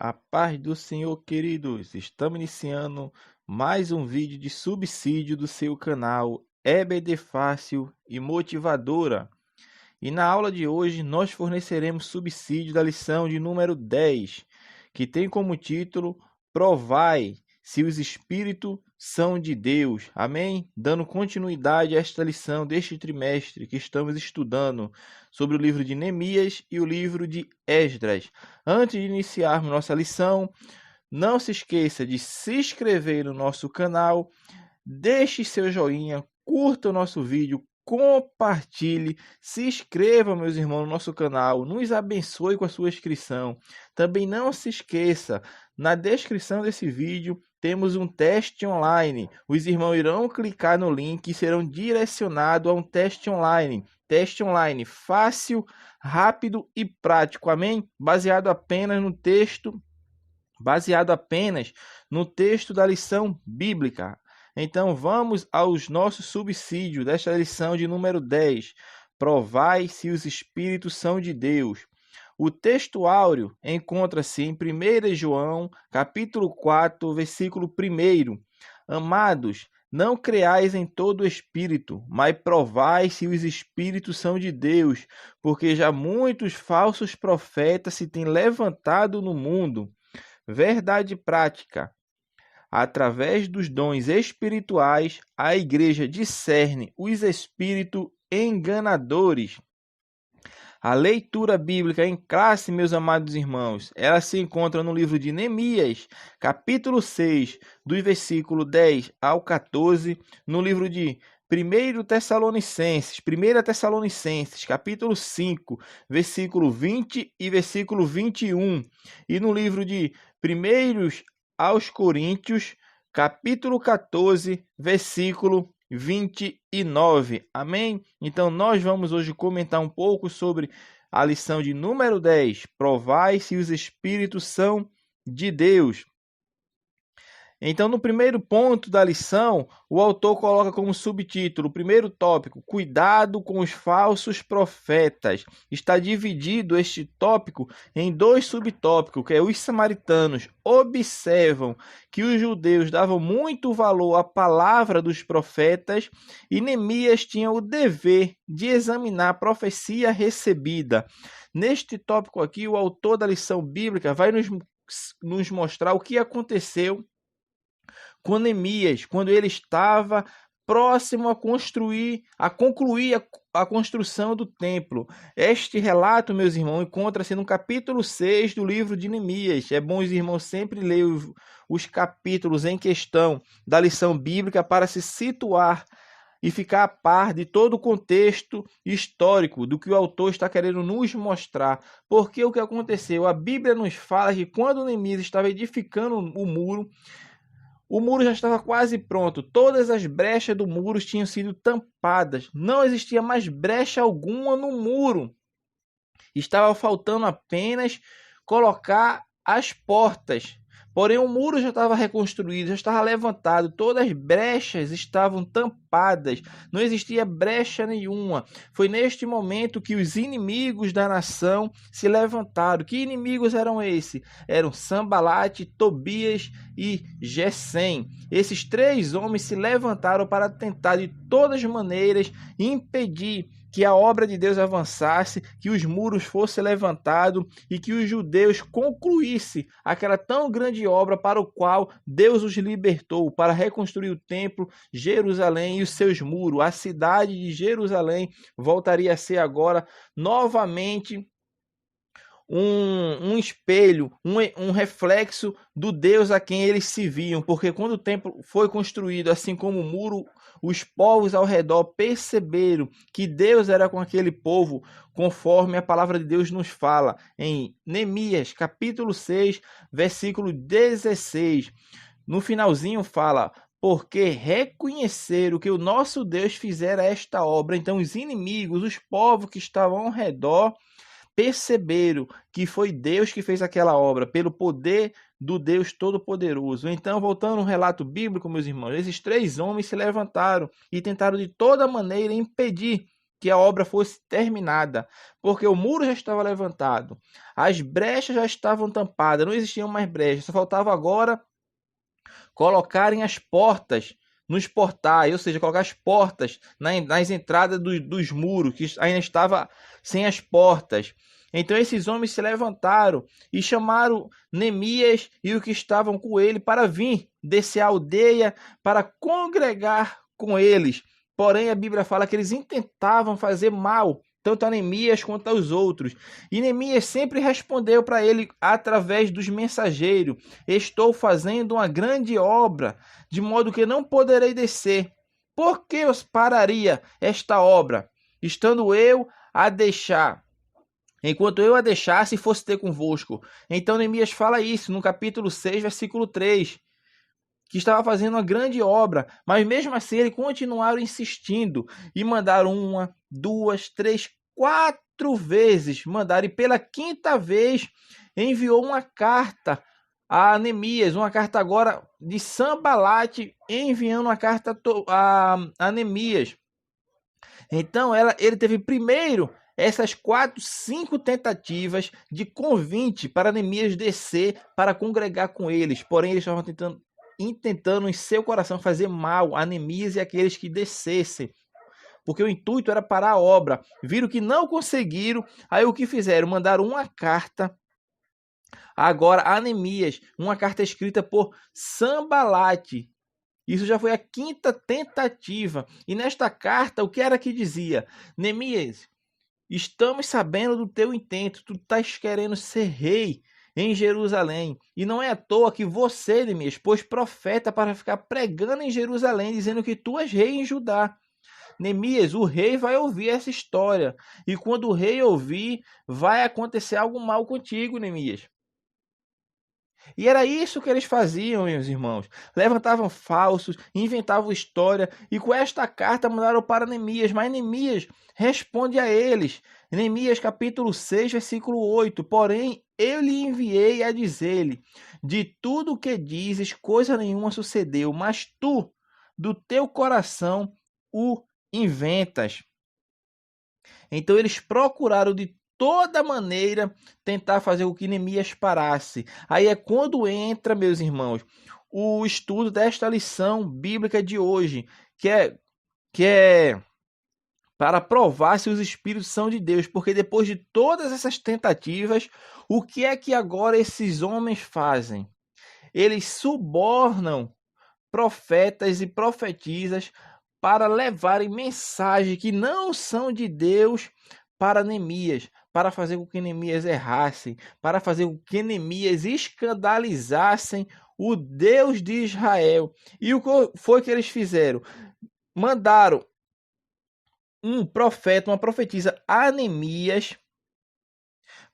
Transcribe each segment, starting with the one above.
A paz do Senhor, queridos. Estamos iniciando mais um vídeo de subsídio do seu canal EBD Fácil e Motivadora. E na aula de hoje nós forneceremos subsídio da lição de número 10, que tem como título Provai se os Espíritos são de Deus. Amém? Dando continuidade a esta lição deste trimestre que estamos estudando sobre o livro de Neemias e o livro de Esdras. Antes de iniciarmos nossa lição, não se esqueça de se inscrever no nosso canal, deixe seu joinha, curta o nosso vídeo, compartilhe, se inscreva, meus irmãos, no nosso canal, nos abençoe com a sua inscrição. Também não se esqueça, na descrição desse vídeo temos um teste online. Os irmãos irão clicar no link e serão direcionados a um teste online. Teste online fácil, rápido e prático, amém? Baseado apenas no texto da lição bíblica. Então vamos aos nossos subsídios desta lição de número 10. Provai se os Espíritos são de Deus. O texto áureo encontra-se em 1 João, capítulo 4, versículo 1. Amados, não creais em todo espírito, mas provai se os Espíritos são de Deus, porque já muitos falsos profetas se têm levantado no mundo. Verdade prática. Através dos dons espirituais, a igreja discerne os espíritos enganadores. A leitura bíblica em classe, meus amados irmãos, ela se encontra no livro de Neemias, capítulo 6, dos versículos 10 ao 14, no livro de 1 Tessalonicenses, capítulo 5, versículo 20 e versículo 21, e no livro de 1 aos Coríntios, capítulo 14, versículo 29. Amém? Então, nós vamos hoje comentar um pouco sobre a lição de número 10. Provai se os Espíritos são de Deus. Então, no primeiro ponto da lição, o autor coloca como subtítulo, o primeiro tópico, cuidado com os falsos profetas. Está dividido este tópico em dois subtópicos, que é os samaritanos observam que os judeus davam muito valor à palavra dos profetas e Neemias tinha o dever de examinar a profecia recebida. Neste tópico aqui, o autor da lição bíblica vai nos mostrar o que aconteceu com Neemias, quando ele estava próximo a concluir a construção do templo. Este relato, meus irmãos, encontra-se no capítulo 6 do livro de Neemias. É bom os irmãos sempre ler os capítulos em questão da lição bíblica para se situar e ficar a par de todo o contexto histórico do que o autor está querendo nos mostrar. Porque o que aconteceu? A Bíblia nos fala que quando Neemias estava edificando o muro já estava quase pronto. Todas as brechas do muro tinham sido tampadas. Não existia mais brecha alguma no muro. Estava faltando apenas colocar as portas. Porém, o muro já estava reconstruído, já estava levantado. Todas as brechas estavam tampadas. Não existia brecha nenhuma. Foi neste momento que os inimigos da nação se levantaram. Que inimigos eram esses? Eram Sambalate, Tobias e Gesem. Esses três homens se levantaram para tentar de todas as maneiras impedir que a obra de Deus avançasse, que os muros fossem levantados e que os judeus concluíssem aquela tão grande obra para o qual Deus os libertou, para reconstruir o templo, Jerusalém e os seus muros. A cidade de Jerusalém voltaria a ser agora novamente um espelho, um reflexo do Deus a quem eles se viam, porque quando o templo foi construído, assim como o muro, os povos ao redor perceberam que Deus era com aquele povo, conforme a palavra de Deus nos fala em Neemias, capítulo 6, versículo 16. No finalzinho fala: porque reconheceram que o nosso Deus fizera esta obra. Então os inimigos, os povos que estavam ao redor, perceberam que foi Deus que fez aquela obra, pelo poder do Deus Todo-Poderoso. Então, voltando ao relato bíblico, meus irmãos, esses três homens se levantaram e tentaram de toda maneira impedir que a obra fosse terminada, porque o muro já estava levantado, as brechas já estavam tampadas, não existiam mais brechas, só faltava agora colocarem as portas nos portais, ou seja, colocar as portas nas entradas dos muros, que ainda estava sem as portas. Então esses homens se levantaram e chamaram Neemias e os que estavam com ele para vir descer a aldeia para congregar com eles. Porém, a Bíblia fala que eles intentavam fazer mal, tanto a Neemias quanto aos outros. E Neemias sempre respondeu para ele através dos mensageiros: estou fazendo uma grande obra, de modo que não poderei descer. Por que eu pararia esta obra, estando eu a deixar? Enquanto eu a deixasse e fosse ter convosco. Então Neemias fala isso no capítulo 6, versículo 3, que estava fazendo uma grande obra, mas mesmo assim eles continuaram insistindo e mandaram 1, 2, 3, 4 vezes, mandaram, e pela 5ª vez enviou uma carta a Neemias, uma carta agora de Sanbalate, enviando uma carta a Neemias. Então ele teve primeiro essas 4, 5 tentativas de convite para Neemias descer para congregar com eles. Porém, eles estavam intentando em seu coração fazer mal a Neemias e aqueles que descessem, porque o intuito era parar a obra. Viram que não conseguiram, aí o que fizeram? Mandaram uma carta agora a Neemias, uma carta escrita por Sanbalate. Isso já foi a 5ª tentativa. E nesta carta, o que era que dizia? Neemias, estamos sabendo do teu intento, tu estás querendo ser rei em Jerusalém. E não é à toa que você, Neemias, pôs profeta para ficar pregando em Jerusalém, dizendo que tu és rei em Judá. Neemias, o rei vai ouvir essa história. E quando o rei ouvir, vai acontecer algo mal contigo, Neemias. E era isso que eles faziam, meus irmãos. Levantavam falsos, inventavam história, e com esta carta mandaram para Neemias. Mas Neemias responde a eles. Neemias capítulo 6, versículo 8. Porém, eu lhe enviei a dizer-lhe: de tudo o que dizes, coisa nenhuma sucedeu, mas tu, do teu coração, o inventas. Então eles procuraram de toda maneira tentar fazer o que Neemias parasse. Aí é quando entra, meus irmãos, o estudo desta lição bíblica de hoje, que é para provar se os espíritos são de Deus, porque depois de todas essas tentativas, o que é que agora esses homens fazem? Eles subornam profetas e profetisas para levarem mensagens que não são de Deus para Neemias, para fazer com que Neemias errasse, para fazer com que Neemias escandalizassem o Deus de Israel. E o que foi que eles fizeram? Mandaram um profeta, uma profetisa a Neemias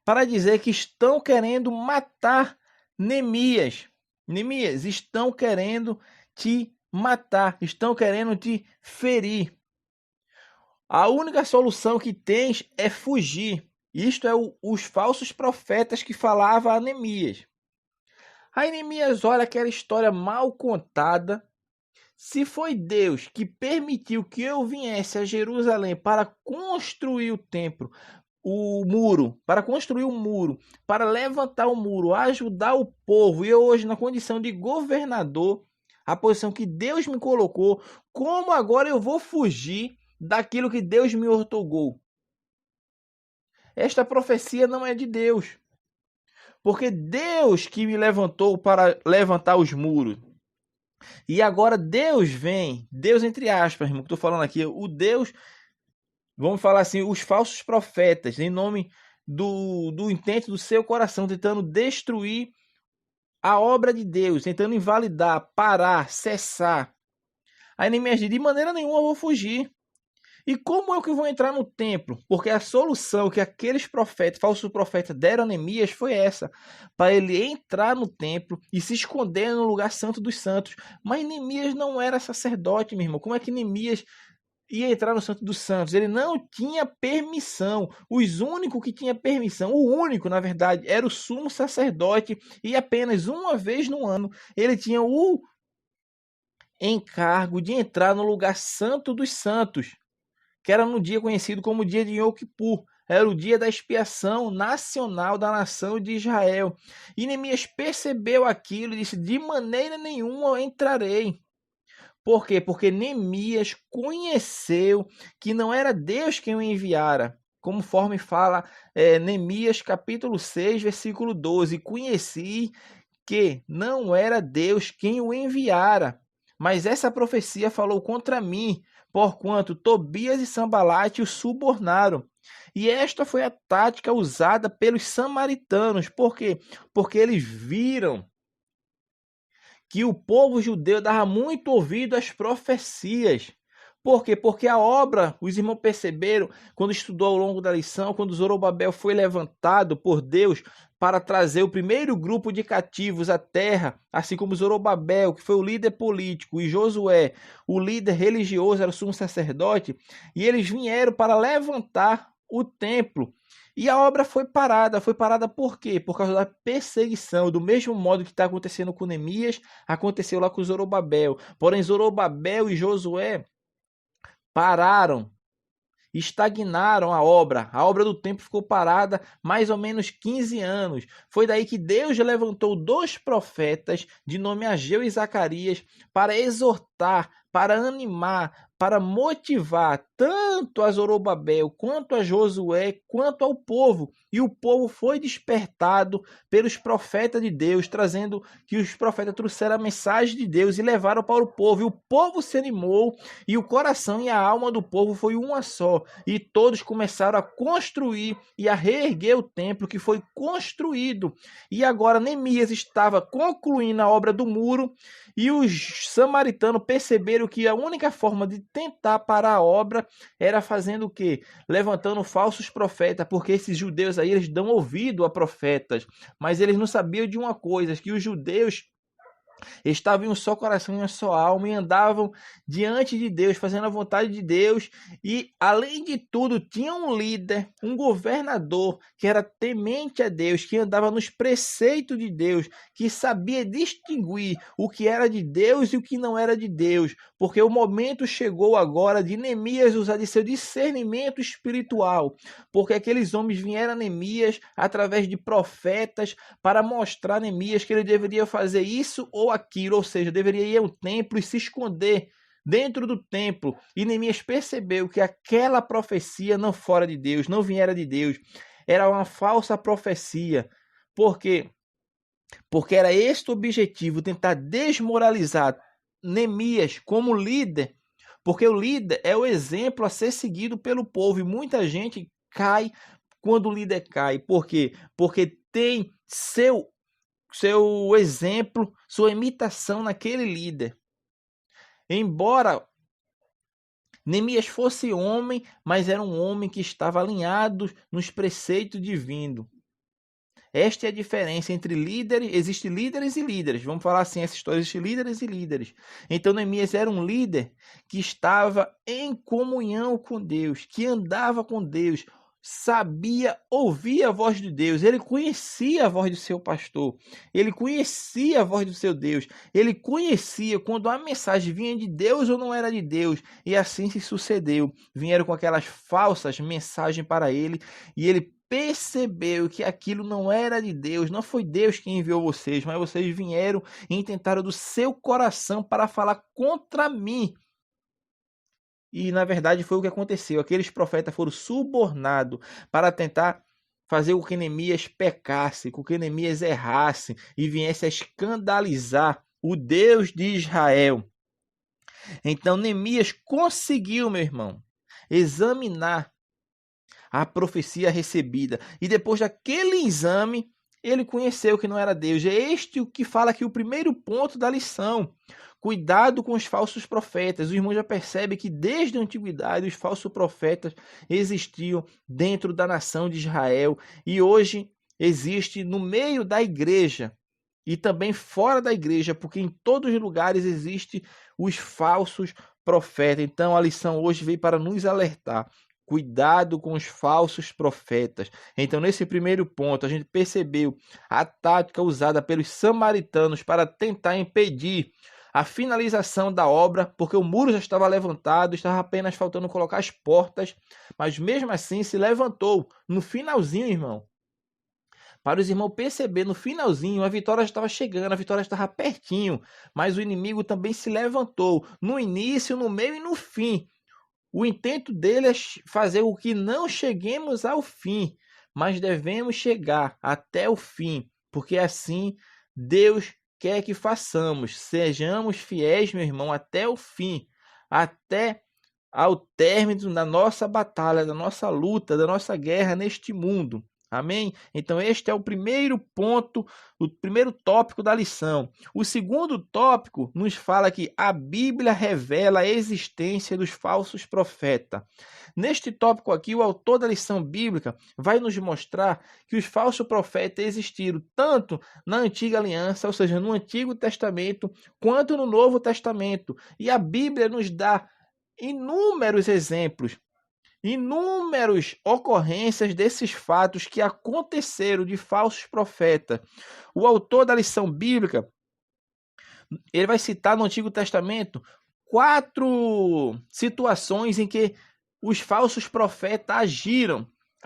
para dizer que estão querendo matar Neemias. Neemias, estão querendo te matar, estão querendo te ferir. A única solução que tens é fugir. Isto é os falsos profetas que falavam a Neemias. Aí Neemias olha aquela história mal contada. Se foi Deus que permitiu que eu viesse a Jerusalém para construir o templo, o muro, para construir o muro, para levantar o muro, ajudar o povo, e eu hoje na condição de governador, a posição que Deus me colocou, como agora eu vou fugir daquilo que Deus me outorgou? Esta profecia não é de Deus, porque Deus que me levantou para levantar os muros. E agora Deus vem, Deus entre aspas, irmão, que estou falando aqui, o Deus, vamos falar assim, os falsos profetas, em nome do intento do seu coração, tentando destruir a obra de Deus, tentando invalidar, parar, cessar. Aí Neemias diz: de maneira nenhuma eu vou fugir. E como é que eu vou entrar no templo? Porque a solução que aqueles profetas, falsos profetas, deram a Neemias foi essa: para ele entrar no templo e se esconder no lugar santo dos santos. Mas Neemias não era sacerdote, meu irmão. Como é que Neemias ia entrar no Santo dos Santos? Ele não tinha permissão. Os únicos que tinha permissão, o único, na verdade, era o sumo sacerdote, e apenas uma vez no ano ele tinha o encargo de entrar no lugar santo dos santos. que era no dia conhecido como o dia de Yom Kippur. Era o dia da expiação nacional da nação de Israel. E Neemias percebeu aquilo e disse: de maneira nenhuma eu entrarei. Por quê? Porque Neemias conheceu que não era Deus quem o enviara. Conforme fala Neemias capítulo 6, versículo 12. Conheci que não era Deus quem o enviara, mas essa profecia falou contra mim, porquanto Tobias e Sambalate o subornaram. E esta foi a tática usada pelos samaritanos. Por quê? Porque eles viram que o povo judeu dava muito ouvido às profecias. Por quê? Porque a obra, os irmãos perceberam, quando estudou ao longo da lição, quando Zorobabel foi levantado por Deus para trazer o primeiro grupo de cativos à terra, assim como Zorobabel, que foi o líder político, e Josué, o líder religioso, era o sumo sacerdote, e eles vieram para levantar o templo. E a obra foi parada. Foi parada por quê? Por causa da perseguição. Do mesmo modo que está acontecendo com Neemias, aconteceu lá com Zorobabel. Porém, Zorobabel e Josué pararam, estagnaram a obra do templo ficou parada mais ou menos 15 anos. Foi daí que Deus levantou 2 profetas de nome Ageu e Zacarias para exortar, para animar, para motivar tanto a Zorobabel, quanto a Josué, quanto ao povo. E o povo foi despertado pelos profetas de Deus, trazendo que os profetas trouxeram a mensagem de Deus e levaram para o povo. E o povo se animou, e o coração e a alma do povo foi uma só. E todos começaram a construir e a reerguer o templo que foi construído. E agora Neemias estava concluindo a obra do muro, e os samaritanos perceberam que a única forma de tentar parar a obra era fazendo o quê? Levantando falsos profetas, porque esses judeus aí, eles dão ouvido a profetas, mas eles não sabiam de uma coisa, que os judeus estavam em um só coração e uma só alma, e andavam diante de Deus, fazendo a vontade de Deus, e além de tudo tinha um líder, um governador que era temente a Deus, que andava nos preceitos de Deus, que sabia distinguir o que era de Deus e o que não era de Deus, porque o momento chegou agora de Neemias usar de seu discernimento espiritual, porque aqueles homens vieram a Neemias através de profetas para mostrar a Neemias que ele deveria fazer isso ou aquilo, ou seja, deveria ir ao templo e se esconder dentro do templo. E Neemias percebeu que aquela profecia não fora de Deus, não viera de Deus, era uma falsa profecia. Por quê? Porque era este o objetivo, tentar desmoralizar Neemias como líder, porque o líder é o exemplo a ser seguido pelo povo, e muita gente cai quando o líder cai. Por quê? Porque tem seu exemplo, sua imitação naquele líder. Embora Neemias fosse homem, mas era um homem que estava alinhado nos preceitos divinos. Esta é a diferença entre líderes. Existem líderes e líderes. Vamos falar assim, essa história, existe líderes e líderes. Então Neemias era um líder que estava em comunhão com Deus, que andava com Deus, sabia ouvir a voz de Deus, ele conhecia a voz do seu pastor, ele conhecia a voz do seu Deus, ele conhecia quando a mensagem vinha de Deus ou não era de Deus, e assim se sucedeu. Vieram com aquelas falsas mensagens para ele, e ele percebeu que aquilo não era de Deus, não foi Deus quem enviou vocês, mas vocês vieram e tentaram do seu coração para falar contra mim. E na verdade foi o que aconteceu. Aqueles profetas foram subornados para tentar fazer com que Neemias pecasse, com que Neemias errasse e viesse a escandalizar o Deus de Israel. Então Neemias conseguiu, meu irmão, examinar a profecia recebida. E depois daquele exame, ele conheceu que não era Deus. É este o que fala aqui o primeiro ponto da lição. Cuidado com os falsos profetas. O irmão já percebe que desde a antiguidade os falsos profetas existiam dentro da nação de Israel. E hoje existe no meio da igreja e também fora da igreja, porque em todos os lugares existem os falsos profetas. Então a lição hoje veio para nos alertar. Cuidado com os falsos profetas. Então, nesse primeiro ponto, a gente percebeu a tática usada pelos samaritanos para tentar impedir a finalização da obra, porque o muro já estava levantado, estava apenas faltando colocar as portas, mas mesmo assim se levantou no finalzinho, irmão. Para os irmãos perceber, no finalzinho, a vitória estava chegando, a vitória estava pertinho, mas o inimigo também se levantou, no início, no meio e no fim. O intento dele é fazer com que não cheguemos ao fim, mas devemos chegar até o fim, porque assim Deus quer que façamos. Sejamos fiéis, meu irmão, até o fim, até ao término da nossa batalha, da nossa luta, da nossa guerra neste mundo. Amém? Então este é o primeiro ponto, o primeiro tópico da lição. O segundo tópico nos fala que a Bíblia revela a existência dos falsos profetas. Neste tópico aqui, o autor da lição bíblica vai nos mostrar que os falsos profetas existiram tanto na Antiga Aliança, ou seja, no Antigo Testamento, quanto no Novo Testamento. E a Bíblia nos dá inúmeros exemplos, inúmeras ocorrências desses fatos que aconteceram de falsos profetas. O autor da lição bíblica, ele vai citar no Antigo Testamento 4 situações em que os falsos profetas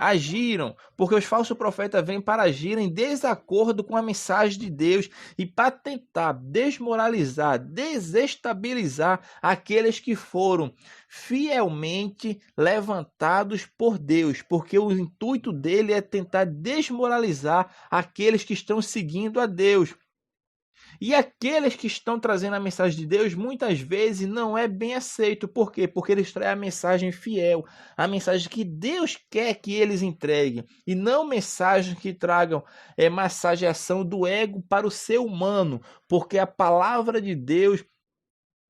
agiram, porque os falsos profetas vêm para agir em desacordo com a mensagem de Deus e para tentar desmoralizar, desestabilizar aqueles que foram fielmente levantados por Deus, porque o intuito dele é tentar desmoralizar aqueles que estão seguindo a Deus. E aqueles que estão trazendo a mensagem de Deus, muitas vezes não é bem aceito. Por quê? Porque eles trazem a mensagem fiel, a mensagem que Deus quer que eles entreguem, e não mensagens que tragam massageação do ego para o ser humano, porque a palavra de Deus,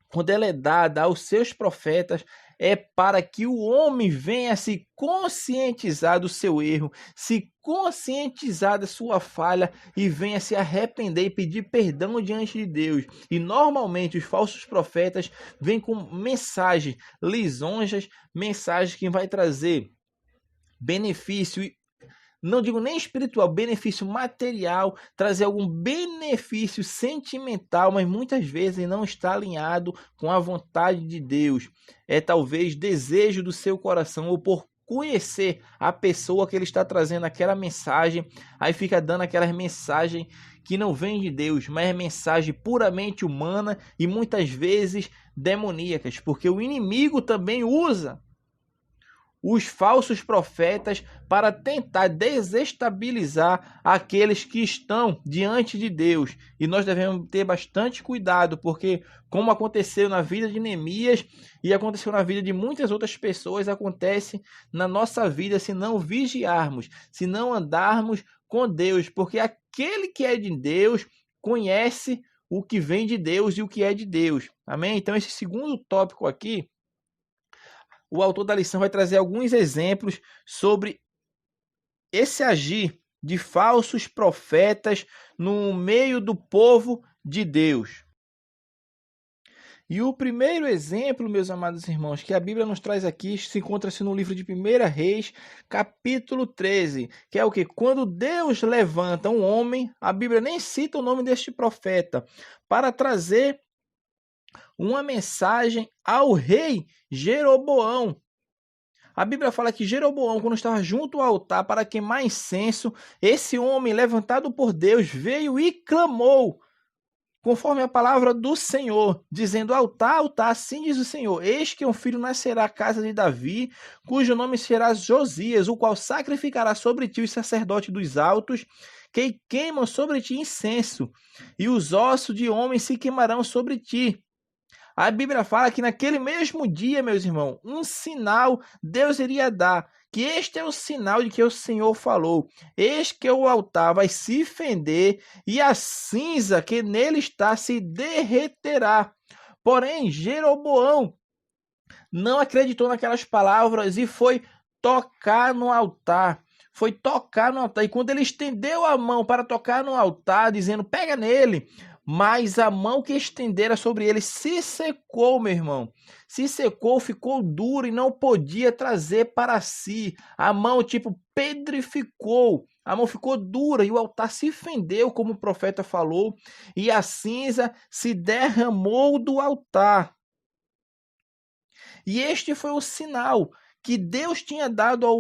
quando ela é dada aos seus profetas, é para que o homem venha se conscientizar do seu erro, se conscientizar da sua falha e venha se arrepender e pedir perdão diante de Deus. E normalmente os falsos profetas vêm com mensagens lisonjas, mensagens que vai trazer benefício, não digo nem espiritual, benefício material, trazer algum benefício sentimental, mas muitas vezes não está alinhado com a vontade de Deus. É talvez desejo do seu coração ou por conhecer a pessoa que ele está trazendo aquela mensagem, aí fica dando aquelas mensagens que não vem de Deus, mas é mensagem puramente humana e muitas vezes demoníacas, porque o inimigo também usa os falsos profetas para tentar desestabilizar aqueles que estão diante de Deus. E nós devemos ter bastante cuidado, porque como aconteceu na vida de Neemias e aconteceu na vida de muitas outras pessoas, acontece na nossa vida se não vigiarmos, se não andarmos com Deus, porque aquele que é de Deus conhece o que vem de Deus e o que é de Deus. Amém? Então esse segundo tópico aqui, o autor da lição vai trazer alguns exemplos sobre esse agir de falsos profetas no meio do povo de Deus. E o primeiro exemplo, meus amados irmãos, que a Bíblia nos traz aqui, se encontra-se no livro de 1 Reis, capítulo 13, que é o que? Quando Deus levanta um homem, a Bíblia nem cita o nome deste profeta, para trazer uma mensagem ao rei Jeroboão. A Bíblia fala que Jeroboão, quando estava junto ao altar para queimar incenso, esse homem levantado por Deus veio e clamou, conforme a palavra do Senhor, dizendo: altar, altar, assim diz o Senhor, eis que um filho nascerá à casa de Davi, cujo nome será Josias, o qual sacrificará sobre ti os sacerdotes dos altos, que queimam sobre ti incenso, e os ossos de homens se queimarão sobre ti. A Bíblia fala que naquele mesmo dia, meus irmãos, um sinal Deus iria dar, que este é o sinal de que o Senhor falou. Eis que o altar vai se fender e a cinza que nele está se derreterá. Porém, Jeroboão não acreditou naquelas palavras e foi tocar no altar. Foi tocar no altar. E quando ele estendeu a mão para tocar no altar, dizendo: pega nele, mas a mão que estendera sobre ele se secou, meu irmão. Se secou, ficou duro e não podia trazer para si. A mão, pedrificou. A mão ficou dura e o altar se fendeu, como o profeta falou, e a cinza se derramou do altar. E este foi o sinal que Deus tinha dado a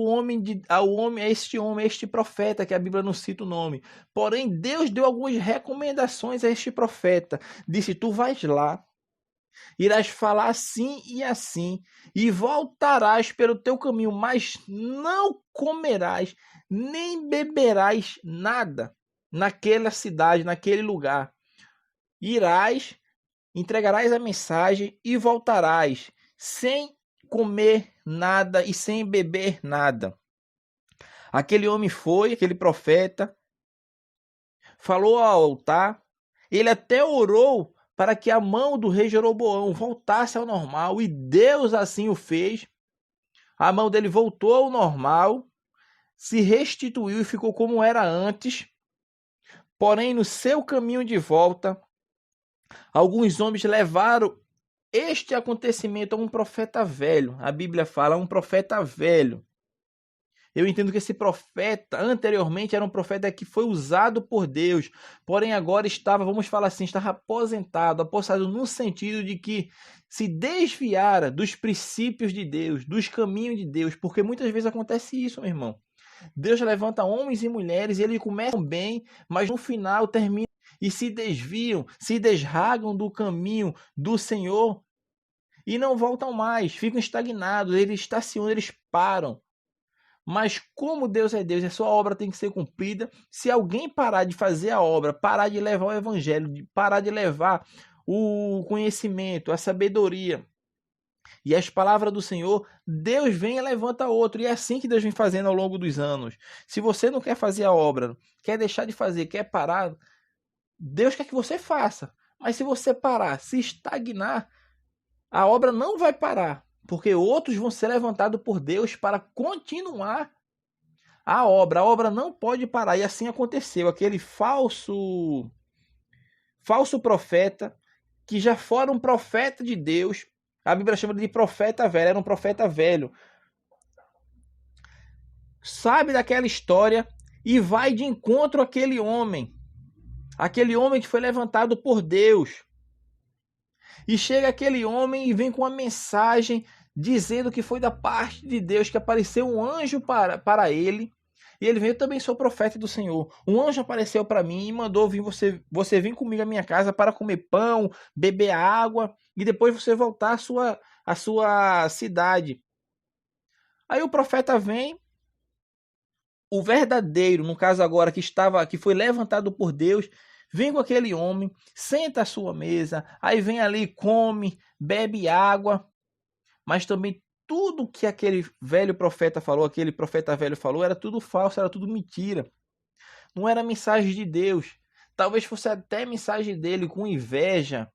este profeta, que a Bíblia não cita o nome. Porém, Deus deu algumas recomendações a este profeta. Disse: tu vais lá, irás falar assim, e voltarás pelo teu caminho, mas não comerás, nem beberás nada naquela cidade, naquele lugar. Irás, entregarás a mensagem e voltarás, sem comer nada e sem beber nada. Aquele homem foi, aquele profeta, falou ao altar, ele até orou para que a mão do rei Jeroboão voltasse ao normal, e Deus assim o fez. A mão dele voltou ao normal, se restituiu e ficou como era antes. Porém, no seu caminho de volta, alguns homens levaram este acontecimento a um profeta velho. A Bíblia fala um profeta velho. Eu entendo que esse profeta, anteriormente, era um profeta que foi usado por Deus, porém agora estava, vamos falar assim, estava aposentado no sentido de que se desviara dos princípios de Deus, dos caminhos de Deus, porque muitas vezes acontece isso, meu irmão. Deus levanta homens e mulheres e eles começam bem, mas no final terminam e se desviam, se desragam do caminho do Senhor e não voltam mais, ficam estagnados, eles estacionam, eles param. Mas como Deus é Deus e a sua obra tem que ser cumprida, se alguém parar de fazer a obra, parar de levar o evangelho, parar de levar o conhecimento, a sabedoria e as palavras do Senhor, Deus vem e levanta outro. E é assim que Deus vem fazendo ao longo dos anos. Se você não quer fazer a obra, quer deixar de fazer, quer parar, Deus quer que você faça. Mas se você parar, se estagnar, a obra não vai parar. Porque outros vão ser levantados por Deus para continuar a obra. A obra não pode parar. E assim aconteceu. Aquele falso profeta, que já fora um profeta de Deus. A Bíblia chama de profeta velho. Era um profeta velho. Sabe daquela história e vai de encontro àquele homem. Aquele homem que foi levantado por Deus. E chega aquele homem e vem com uma mensagem dizendo que foi da parte de Deus, que apareceu um anjo para ele. E ele veio: eu também sou profeta do Senhor. Um anjo apareceu para mim e mandou vir você vir comigo à minha casa para comer pão, beber água e depois você voltar à sua cidade. Aí o profeta vem, o verdadeiro, no caso agora que foi levantado por Deus, vem com aquele homem, senta à sua mesa, aí vem ali, come, bebe água, mas também tudo que aquele velho profeta falou, aquele profeta velho falou, era tudo falso, era tudo mentira. Não era mensagem de Deus. Talvez fosse até mensagem dele com inveja,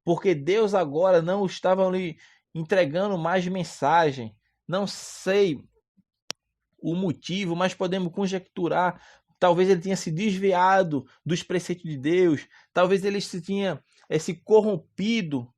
porque Deus agora não estava lhe entregando mais mensagem. Não sei o motivo, mas podemos conjecturar. Talvez ele tenha se desviado dos preceitos de Deus. Talvez ele se corrompido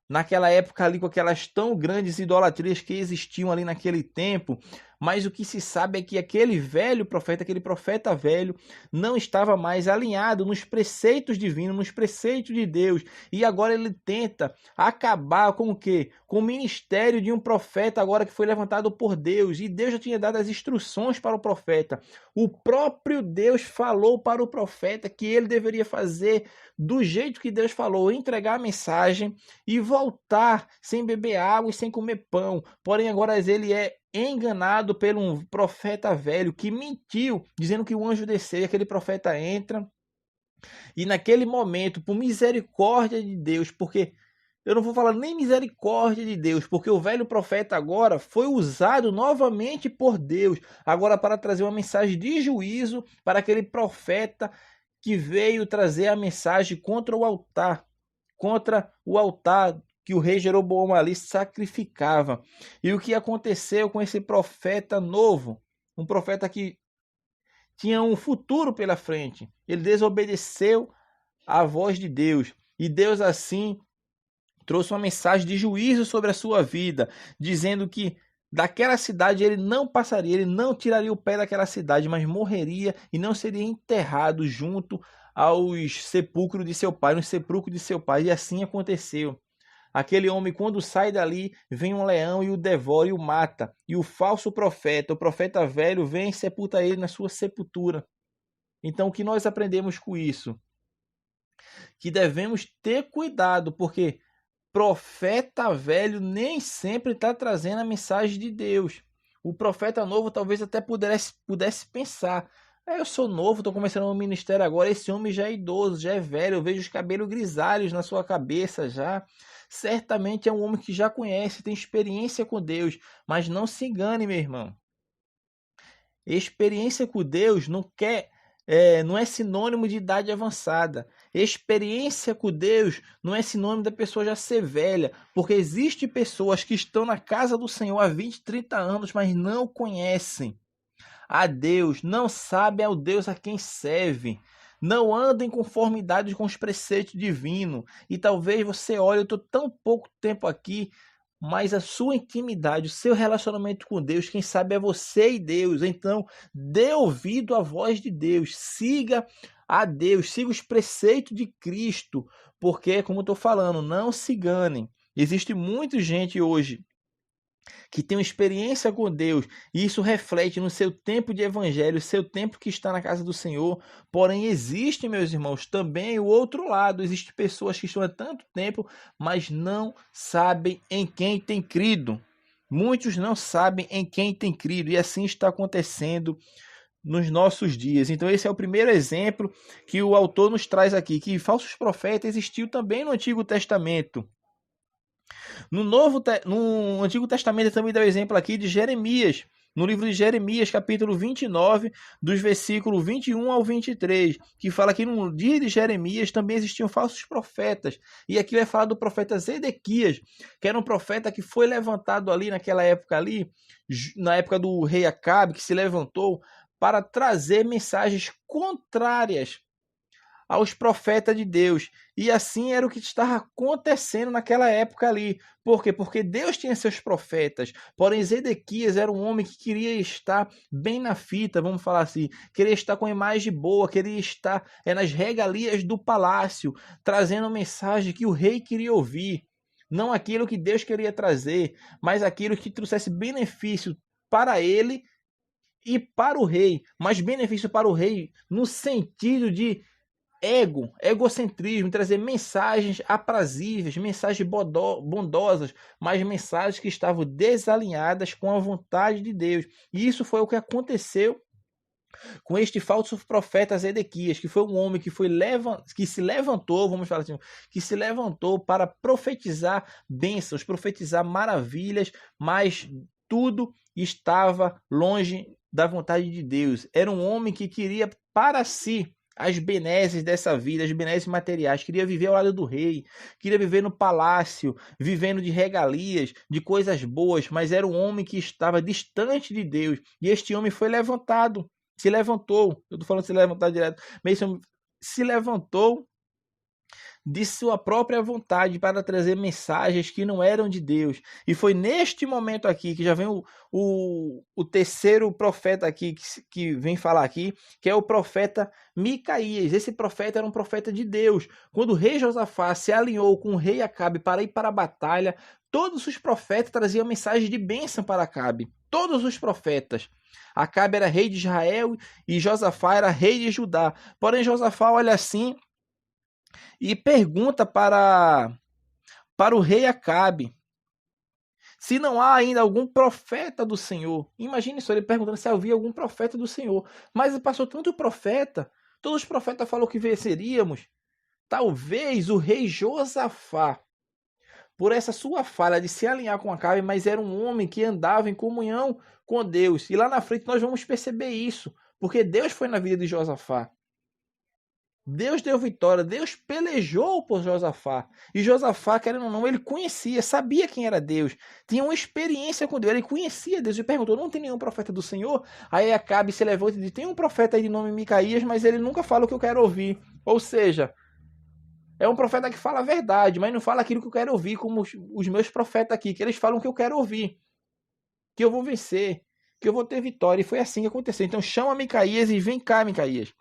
naquela época ali com aquelas tão grandes idolatrias que existiam ali naquele tempo. Mas o que se sabe é que aquele velho profeta, aquele profeta velho, não estava mais alinhado nos preceitos divinos, nos preceitos de Deus. E agora ele tenta acabar com o quê? Com o ministério de um profeta agora que foi levantado por Deus. E Deus já tinha dado as instruções para o profeta. O próprio Deus falou para o profeta que ele deveria fazer do jeito que Deus falou, entregar a mensagem e voltar sem beber água e sem comer pão. Porém, agora ele é enganado por um profeta velho que mentiu, dizendo que o anjo desceu, e aquele profeta entra. E naquele momento, por misericórdia de Deus, porque eu não vou falar nem misericórdia de Deus, porque o velho profeta agora foi usado novamente por Deus, agora para trazer uma mensagem de juízo para aquele profeta que veio trazer a mensagem contra o altar que o rei Jeroboão ali sacrificava. E o que aconteceu com esse profeta novo? Um profeta que tinha um futuro pela frente. Ele desobedeceu à voz de Deus. E Deus assim trouxe uma mensagem de juízo sobre a sua vida, dizendo que daquela cidade ele não passaria, ele não tiraria o pé daquela cidade, mas morreria e não seria enterrado junto aos sepulcros de seu pai, no sepulcro de seu pai. E assim aconteceu. Aquele homem, quando sai dali, vem um leão e o devora e o mata. E o falso profeta, o profeta velho, vem e sepulta ele na sua sepultura. Então, o que nós aprendemos com isso? Que devemos ter cuidado, porque profeta velho nem sempre está trazendo a mensagem de Deus. O profeta novo talvez até pudesse pensar: eu sou novo, estou começando um ministério agora, esse homem já é idoso, já é velho, eu vejo os cabelos grisalhos na sua cabeça já. Certamente é um homem que já conhece, tem experiência com Deus, mas não se engane, meu irmão. Experiência com Deus não é sinônimo de idade avançada. Experiência com Deus não é sinônimo da pessoa já ser velha, porque existem pessoas que estão na casa do Senhor há 20, 30 anos, mas não conhecem a Deus, não sabem ao Deus a quem servem, não andam em conformidade com os preceitos divinos. E talvez você olhe: eu estou tão pouco tempo aqui, mas a sua intimidade, o seu relacionamento com Deus, quem sabe é você e Deus. Então, dê ouvido à voz de Deus, siga a Deus, siga os preceitos de Cristo, porque, como eu estou falando, não se enganem. Existe muita gente hoje que tem uma experiência com Deus, e isso reflete no seu tempo de evangelho, seu tempo que está na casa do Senhor. Porém, existe, meus irmãos, também o outro lado. Existem pessoas que estão há tanto tempo, mas não sabem em quem tem crido. Muitos não sabem em quem tem crido, e assim está acontecendo nos nossos dias. Então esse é o primeiro exemplo que o autor nos traz aqui, que falsos profetas existiu também no Antigo Testamento. No Antigo Testamento também dá o exemplo aqui de Jeremias. No livro de Jeremias, capítulo 29, dos versículos 21 ao 23, que fala que no dia de Jeremias também existiam falsos profetas. E aqui vai falar do profeta Zedequias, que era um profeta que foi levantado ali naquela época ali, na época do rei Acabe, que se levantou para trazer mensagens contrárias aos profetas de Deus. E assim era o que estava acontecendo naquela época ali. Por quê? Porque Deus tinha seus profetas. Porém, Zedequias era um homem que queria estar bem na fita, vamos falar assim. Queria estar com a imagem boa, queria estar nas regalias do palácio, trazendo a mensagem que o rei queria ouvir. Não aquilo que Deus queria trazer, mas aquilo que trouxesse benefício para ele e para o rei. Mas benefício para o rei no sentido de egocentrismo, trazer mensagens aprazíveis, mensagens bondosas, mas mensagens que estavam desalinhadas com a vontade de Deus. E isso foi o que aconteceu com este falso profeta Zedequias, que foi um homem que se levantou, vamos falar assim, que se levantou para profetizar bênçãos, profetizar maravilhas, mas tudo estava longe da vontade de Deus. Era um homem que queria para si as benesses dessa vida, as benesses materiais, queria viver ao lado do rei, queria viver no palácio, vivendo de regalias, de coisas boas, mas era um homem que estava distante de Deus. E este homem foi levantado, se levantou, eu estou falando se levantar direto, mas se levantou de sua própria vontade para trazer mensagens que não eram de Deus. E foi neste momento aqui que já vem o terceiro profeta aqui que vem falar aqui, que é o profeta Micaías. Esse profeta era um profeta de Deus. Quando o rei Josafá se alinhou com o rei Acabe para ir para a batalha, todos os profetas traziam mensagem de bênção para Acabe. Todos os profetas. Acabe era rei de Israel e Josafá era rei de Judá. Porém, Josafá olha assim e pergunta para o rei Acabe se não há ainda algum profeta do Senhor. Imagine só, ele perguntando se havia algum profeta do Senhor. Mas passou tanto profeta, todos os profetas falaram que venceríamos. Talvez o rei Josafá, por essa sua falha de se alinhar com Acabe, mas era um homem que andava em comunhão com Deus. E lá na frente nós vamos perceber isso, porque Deus foi na vida de Josafá. Deus deu vitória, Deus pelejou por Josafá. E Josafá, querendo ou não, ele conhecia, sabia quem era Deus. Tinha uma experiência com Deus, ele conhecia Deus. E perguntou: não tem nenhum profeta do Senhor? Aí Acabe se levou e disse: tem um profeta aí de nome Micaías, mas ele nunca fala o que eu quero ouvir. Ou seja, é um profeta que fala a verdade, mas não fala aquilo que eu quero ouvir, como os meus profetas aqui, que eles falam o que eu quero ouvir. que eu vou vencer, que eu vou ter vitória. E foi assim que aconteceu. Então chama Micaías e vem cá, Micaías.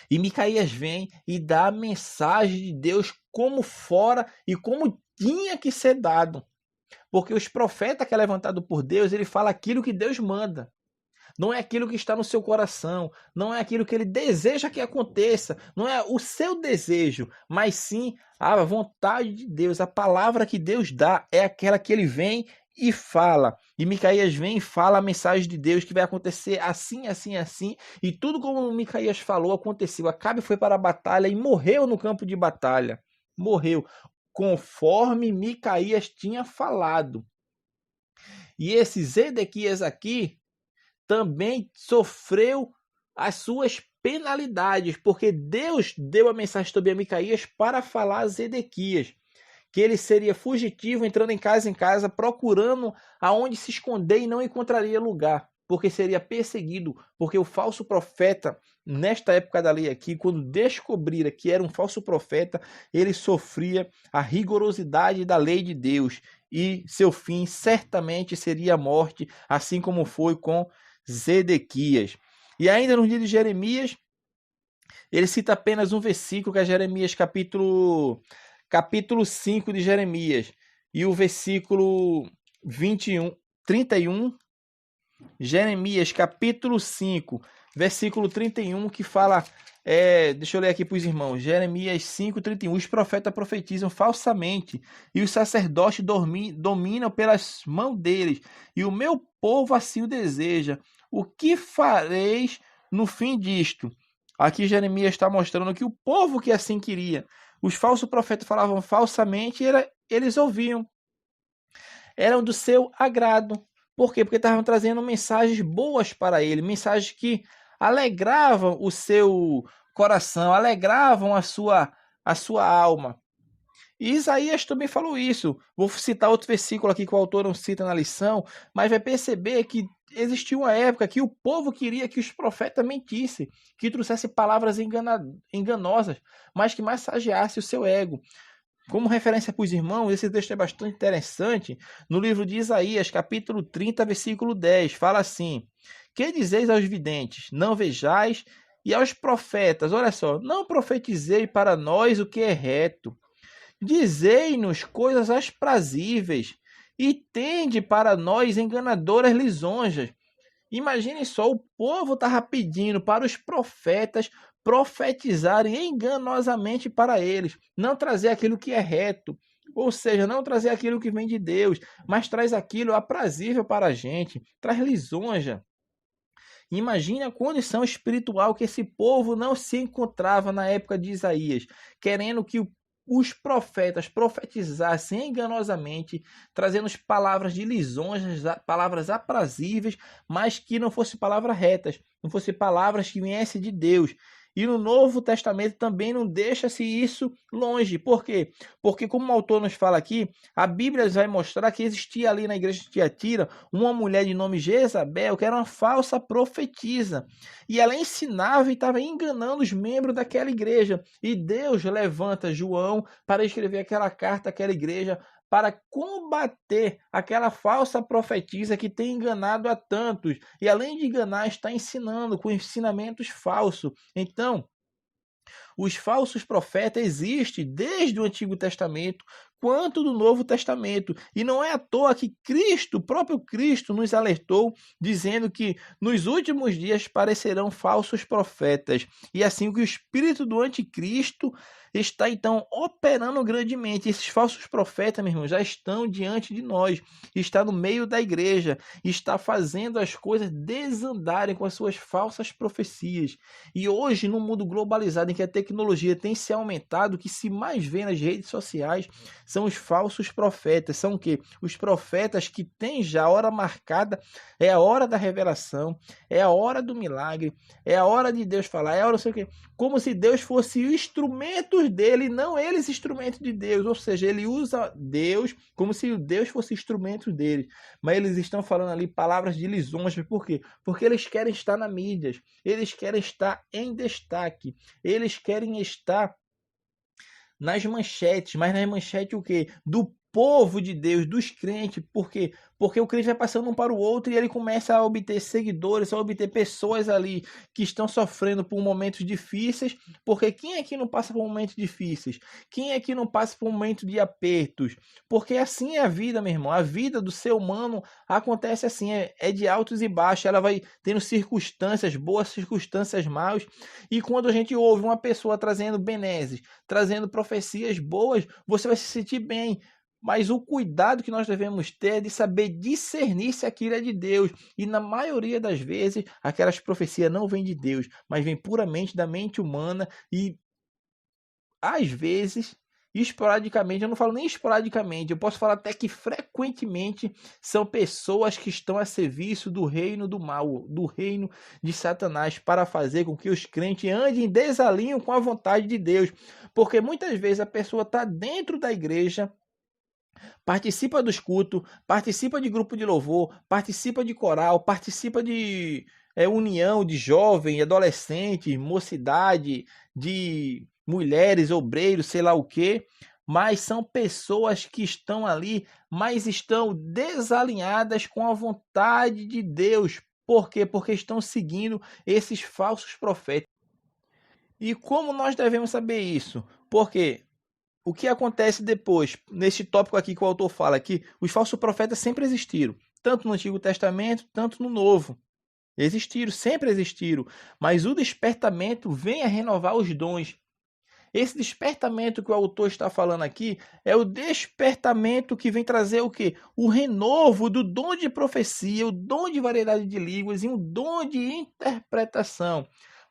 E Micaías vem e dá a mensagem de Deus como fora e como tinha que ser dado. Porque os profetas que é levantado por Deus, ele fala aquilo que Deus manda. Não é aquilo que está no seu coração, não é aquilo que ele deseja que aconteça, não é o seu desejo, mas sim a vontade de Deus, a palavra que Deus dá é aquela que ele vem e fala. E Micaías vem e fala a mensagem de Deus que vai acontecer assim, assim, assim, e tudo como Micaías falou aconteceu. Acabe foi para a batalha e morreu no campo de batalha. Morreu conforme Micaías tinha falado. E esse Zedequias aqui também sofreu as suas penalidades, porque Deus deu a mensagem também a Micaías para falar a Zedequias, que ele seria fugitivo, entrando em casa, procurando aonde se esconder e não encontraria lugar, porque seria perseguido, porque o falso profeta, nesta época da lei aqui, quando descobrira que era um falso profeta, ele sofria a rigorosidade da lei de Deus, e seu fim certamente seria a morte, assim como foi com Zedequias. E ainda no dia de Jeremias, ele cita apenas um versículo, que é Jeremias capítulo 5 de Jeremias, e o versículo 31, Jeremias capítulo 5, versículo 31, que fala, deixa eu ler aqui para os irmãos, Jeremias 5:31, os profetas profetizam falsamente, e os sacerdotes dominam pelas mãos deles, e o meu povo assim o deseja. O que fareis no fim disto? Aqui Jeremias está mostrando que o povo que assim queria, os falsos profetas falavam falsamente, eles ouviam, eram do seu agrado. Por quê? Porque estavam trazendo mensagens boas para ele, mensagens que alegravam o seu coração, alegravam a sua alma. E Isaías também falou isso. Vou citar outro versículo aqui que o autor não cita na lição, mas vai perceber que existia uma época que o povo queria que os profetas mentissem, que trouxessem palavras enganosas, mas que massageasse o seu ego. Como referência para os irmãos, esse texto é bastante interessante. No livro de Isaías, capítulo 30, versículo 10, fala assim: que dizeis aos videntes? Não vejais, e aos profetas, olha só, não profetizei para nós o que é reto. Dizei-nos coisas aprazíveis, e tende para nós enganadoras lisonjas. Imagine só, o povo estava pedindo para os profetas profetizarem enganosamente para eles, não trazer aquilo que é reto, ou seja, não trazer aquilo que vem de Deus, mas traz aquilo aprazível para a gente, traz lisonja. Imagine a condição espiritual que esse povo não se encontrava na época de Isaías, querendo que os profetas profetizassem enganosamente, trazendo palavras de lisonjas, palavras aprazíveis, mas que não fossem palavras retas, não fossem palavras que viessem de Deus. E no Novo Testamento também não deixa-se isso longe. Por quê? Porque, como o autor nos fala aqui, a Bíblia vai mostrar que existia ali na igreja de Tiatira uma mulher de nome Jezabel, que era uma falsa profetisa. E ela ensinava e estava enganando os membros daquela igreja. E Deus levanta João para escrever aquela carta àquela igreja, para combater aquela falsa profetisa que tem enganado a tantos. E além de enganar, está ensinando com ensinamentos falsos. Então, os falsos profetas existem desde o Antigo Testamento quanto do Novo Testamento. E não é à toa que Cristo, o próprio Cristo, nos alertou, dizendo que nos últimos dias parecerão falsos profetas. E assim que o espírito do anticristo está então operando grandemente. Esses falsos profetas, meu irmão, já estão diante de nós, está no meio da igreja, está fazendo as coisas desandarem com as suas falsas profecias. E hoje, no mundo globalizado em que a tecnologia tem se aumentado, o que se mais vê nas redes sociais são os falsos profetas. São o quê? Os profetas que têm já a hora marcada, é a hora da revelação, é a hora do milagre, é a hora de Deus falar, é a hora não sei o quê. Como se Deus fosse instrumentos dele, não eles instrumentos de Deus. Ou seja, ele usa Deus como se Deus fosse instrumento dele. Mas eles estão falando ali palavras de lisonjas. Por quê? Porque eles querem estar na mídia, eles querem estar em destaque, eles querem estar nas manchetes, mas nas manchetes o quê? Do povo de Deus, dos crentes. Por quê? Porque o crente vai passando um para o outro e ele começa a obter seguidores, a obter pessoas ali que estão sofrendo por momentos difíceis. Porque quem aqui não passa por momentos difíceis? Quem aqui não passa por momentos de apertos? Porque assim é a vida, meu irmão. A vida do ser humano acontece assim, é de altos e baixos. Ela vai tendo circunstâncias boas, circunstâncias maus. E quando a gente ouve uma pessoa trazendo benesses, trazendo profecias boas, você vai se sentir bem. Mas o cuidado que nós devemos ter é de saber discernir se aquilo é de Deus. E na maioria das vezes, aquelas profecias não vêm de Deus, mas vêm puramente da mente humana. E às vezes, esporadicamente, eu não falo nem esporadicamente, eu posso falar até que frequentemente são pessoas que estão a serviço do reino do mal, do reino de Satanás, para fazer com que os crentes andem em desalinho com a vontade de Deus. Porque muitas vezes a pessoa está dentro da igreja, participa dos cultos, participa de grupo de louvor, participa de coral, participa de união de jovem, adolescente, mocidade, de mulheres, obreiros, sei lá o que, mas são pessoas que estão ali, mas estão desalinhadas com a vontade de Deus. Por quê? Porque estão seguindo esses falsos profetas. E como nós devemos saber isso? Porque o que acontece depois, nesse tópico aqui que o autor fala, que os falsos profetas sempre existiram, tanto no Antigo Testamento, tanto no Novo. Existiram, sempre existiram, mas o despertamento vem a renovar os dons. Esse despertamento que o autor está falando aqui é o despertamento que vem trazer o quê? O renovo do dom de profecia, o dom de variedade de línguas e um dom de interpretação.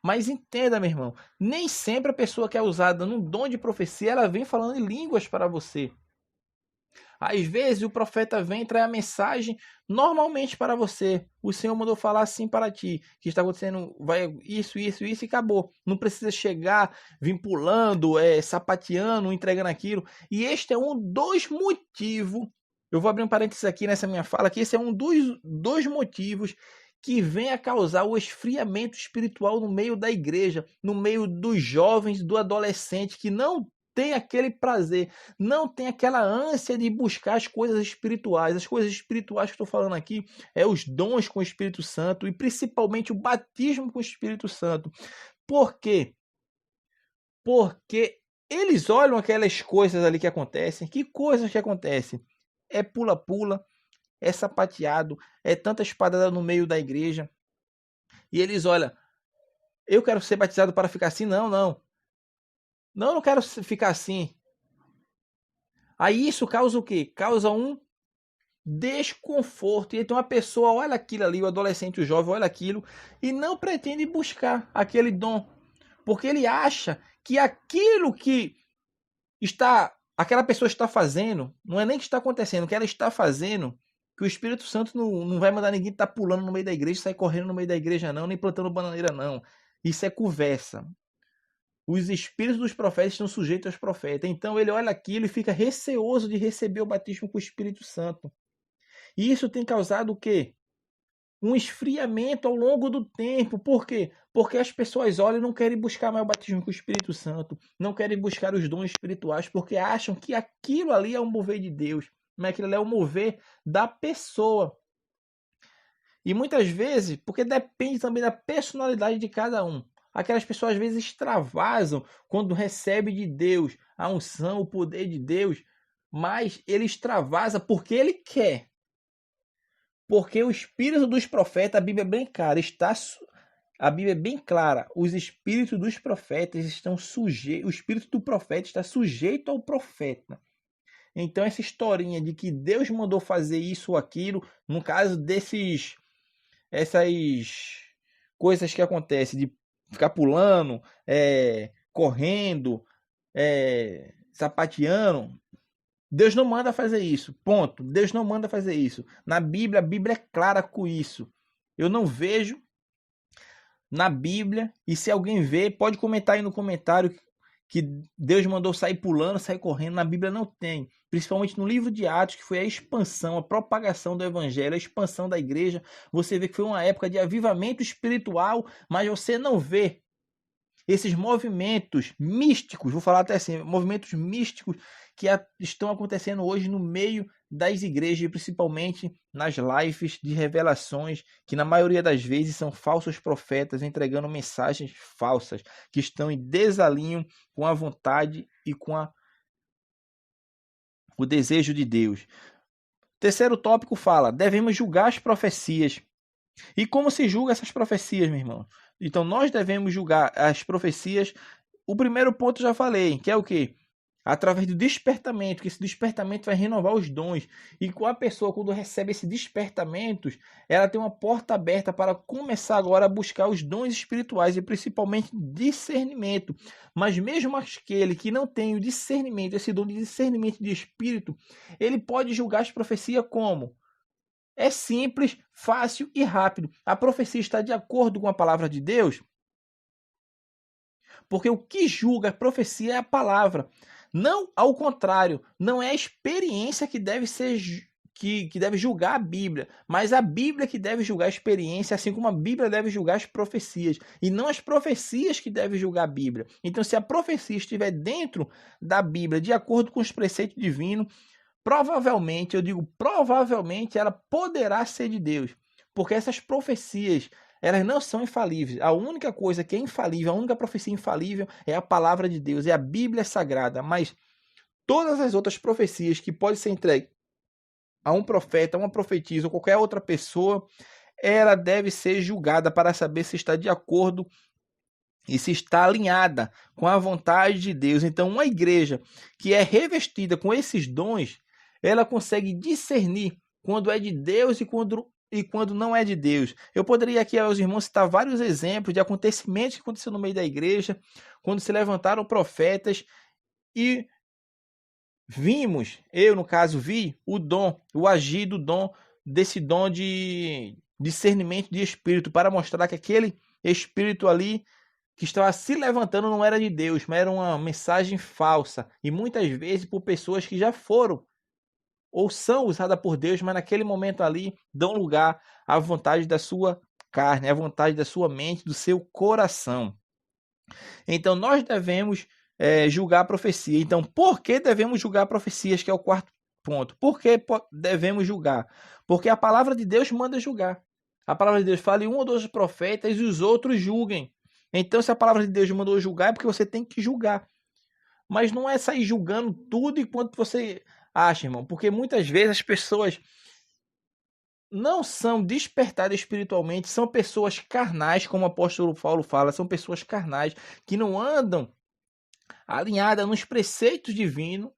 Mas entenda, meu irmão, nem sempre a pessoa que é usada num dom de profecia, ela vem falando em línguas para você. Às vezes o profeta vem e traz a mensagem normalmente para você. O Senhor mandou falar assim para ti, que está acontecendo, vai isso e acabou. Não precisa chegar, vir pulando, sapateando, entregando aquilo. E este é um dos motivos, eu vou abrir um parênteses aqui nessa minha fala, que esse é um dos dois motivos que vem a causar o esfriamento espiritual no meio da igreja, no meio dos jovens, do adolescente, que não tem aquele prazer, não tem aquela ânsia de buscar as coisas espirituais. As coisas espirituais que estou falando aqui é os dons com o Espírito Santo e principalmente o batismo com o Espírito Santo. Por quê? Porque eles olham aquelas coisas ali que acontecem. Que coisas que acontecem? É pula-pula, é sapateado, é tanta espadada no meio da igreja. E eles olham, eu quero ser batizado para ficar assim? Não, não. Não, eu não quero ficar assim. Aí isso causa o quê? Causa um desconforto. E então a pessoa olha aquilo ali, o adolescente, o jovem olha aquilo e não pretende buscar aquele dom. Porque ele acha que aquilo que aquela pessoa está fazendo, não é nem que está acontecendo, que ela está fazendo, que o Espírito Santo não vai mandar ninguém estar pulando no meio da igreja, sair correndo no meio da igreja não, nem plantando bananeira não. Isso é conversa. Os espíritos dos profetas estão sujeitos aos profetas. Então ele olha aquilo e fica receoso de receber o batismo com o Espírito Santo. E isso tem causado o quê? Um esfriamento ao longo do tempo. Por quê? Porque as pessoas olham e não querem buscar mais o batismo com o Espírito Santo. Não querem buscar os dons espirituais porque acham que aquilo ali é um mover de Deus. Mas aquilo ali é um mover da pessoa. E muitas vezes, porque depende também da personalidade de cada um. Aquelas pessoas às vezes extravasam quando recebe de Deus a unção, o poder de Deus, mas ele extravasa porque ele quer. Porque o espírito dos profetas, a Bíblia é bem clara, a Bíblia é bem clara, os espíritos dos profetas estão sujeitos, o espírito do profeta está sujeito ao profeta. Então essa historinha de que Deus mandou fazer isso ou aquilo, no caso essas coisas que acontecem de ficar pulando, correndo, sapateando. Deus não manda fazer isso. Ponto. Deus não manda fazer isso. Na Bíblia, a Bíblia é clara com isso. Eu não vejo na Bíblia, e se alguém vê, pode comentar aí no comentário que Deus mandou sair pulando, sair correndo. Na Bíblia não tem. Principalmente no livro de Atos, que foi a expansão, a propagação do evangelho, a expansão da igreja. Você vê que foi uma época de avivamento espiritual, mas você não vê esses movimentos místicos, vou falar até assim, movimentos místicos que estão acontecendo hoje no meio das igrejas, principalmente nas lives de revelações, que na maioria das vezes são falsos profetas entregando mensagens falsas, que estão em desalinho com a vontade e com o desejo de Deus. Terceiro tópico fala, devemos julgar as profecias. E como se julga essas profecias, meu irmão? Então, nós devemos julgar as profecias. O primeiro ponto eu já falei, que é o quê? Através do despertamento, que esse despertamento vai renovar os dons. E com a pessoa, quando recebe esse despertamento, ela tem uma porta aberta para começar agora a buscar os dons espirituais e principalmente discernimento. Mas mesmo aquele que não tem o discernimento, esse dom de discernimento de espírito, ele pode julgar as profecias como? É simples, fácil e rápido. A profecia está de acordo com a palavra de Deus? Porque o que julga a profecia é a palavra. Não ao contrário, não é a experiência que deve ser que deve julgar a Bíblia, mas a Bíblia que deve julgar a experiência, assim como a Bíblia deve julgar as profecias, e não as profecias que devem julgar a Bíblia. Então, se a profecia estiver dentro da Bíblia, de acordo com os preceitos divinos, provavelmente, eu digo provavelmente, ela poderá ser de Deus, porque essas profecias, elas não são infalíveis. A única coisa que é infalível, a única profecia infalível é a palavra de Deus, é a Bíblia Sagrada, mas todas as outras profecias que podem ser entregues a um profeta, a uma profetisa ou qualquer outra pessoa, ela deve ser julgada para saber se está de acordo e se está alinhada com a vontade de Deus. Então, uma igreja que é revestida com esses dons, ela consegue discernir quando é de Deus e quando não é de Deus. Eu poderia aqui aos irmãos citar vários exemplos de acontecimentos que aconteceram no meio da igreja, quando se levantaram profetas e vimos, eu no caso vi, o agir do dom, desse dom de discernimento de espírito, para mostrar que aquele espírito ali que estava se levantando não era de Deus, mas era uma mensagem falsa. E muitas vezes por pessoas que já foram ou são usadas por Deus, mas naquele momento ali dão lugar à vontade da sua carne, à vontade da sua mente, do seu coração. Então nós devemos julgar a profecia. Então, por que devemos julgar profecias, que é o quarto ponto? Por que devemos julgar? Porque a palavra de Deus manda julgar. A palavra de Deus fala em um ou dois profetas e os outros julguem. Então, se a palavra de Deus mandou julgar, é porque você tem que julgar. Mas não é sair julgando tudo enquanto você acha, irmão. Porque muitas vezes as pessoas não são despertadas espiritualmente, são pessoas carnais, como o apóstolo Paulo fala, são pessoas carnais que não andam alinhadas nos preceitos divinos.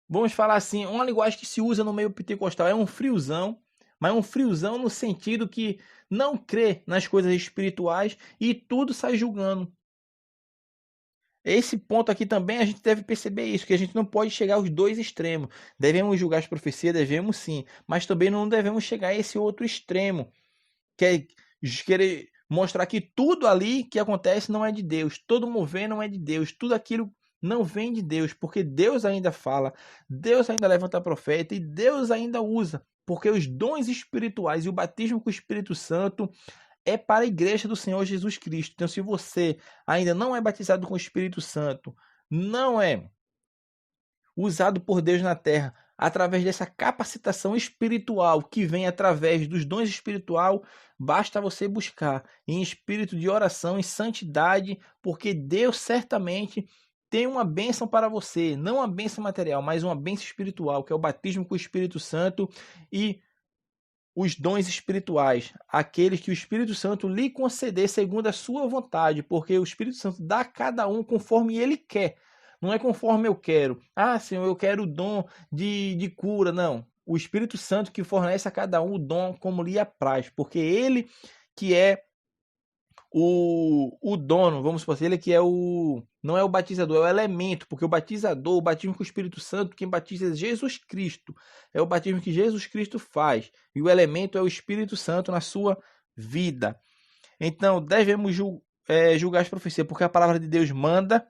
Vamos falar assim, uma linguagem que se usa no meio pentecostal é um friozão, mas um friozão no sentido que não crê nas coisas espirituais e tudo sai julgando. Esse ponto aqui também a gente deve perceber isso, que a gente não pode chegar aos dois extremos. Devemos julgar as profecias, devemos sim, mas também não devemos chegar a esse outro extremo, que é querer mostrar que tudo ali que acontece não é de Deus, todo mover não é de Deus, tudo aquilo não vem de Deus, porque Deus ainda fala, Deus ainda levanta profeta e Deus ainda usa, porque os dons espirituais e o batismo com o Espírito Santo é para a igreja do Senhor Jesus Cristo. Então, se você ainda não é batizado com o Espírito Santo, não é usado por Deus na terra, através dessa capacitação espiritual que vem através dos dons espirituais, basta você buscar em espírito de oração, em santidade, porque Deus certamente tem uma bênção para você, não uma bênção material, mas uma bênção espiritual, que é o batismo com o Espírito Santo e os dons espirituais, aqueles que o Espírito Santo lhe conceder segundo a sua vontade, porque o Espírito Santo dá a cada um conforme ele quer. Não é conforme eu quero. Ah, Senhor, eu quero o dom de cura. Não. O Espírito Santo que fornece a cada um o dom como lhe apraz. Porque ele que é o dono, vamos supor, ele que é não é o batizador, é o elemento, porque o batizador, o batismo com o Espírito Santo, quem batiza é Jesus Cristo, é o batismo que Jesus Cristo faz, e o elemento é o Espírito Santo na sua vida. Então, devemos julgar as profecias, porque a palavra de Deus manda,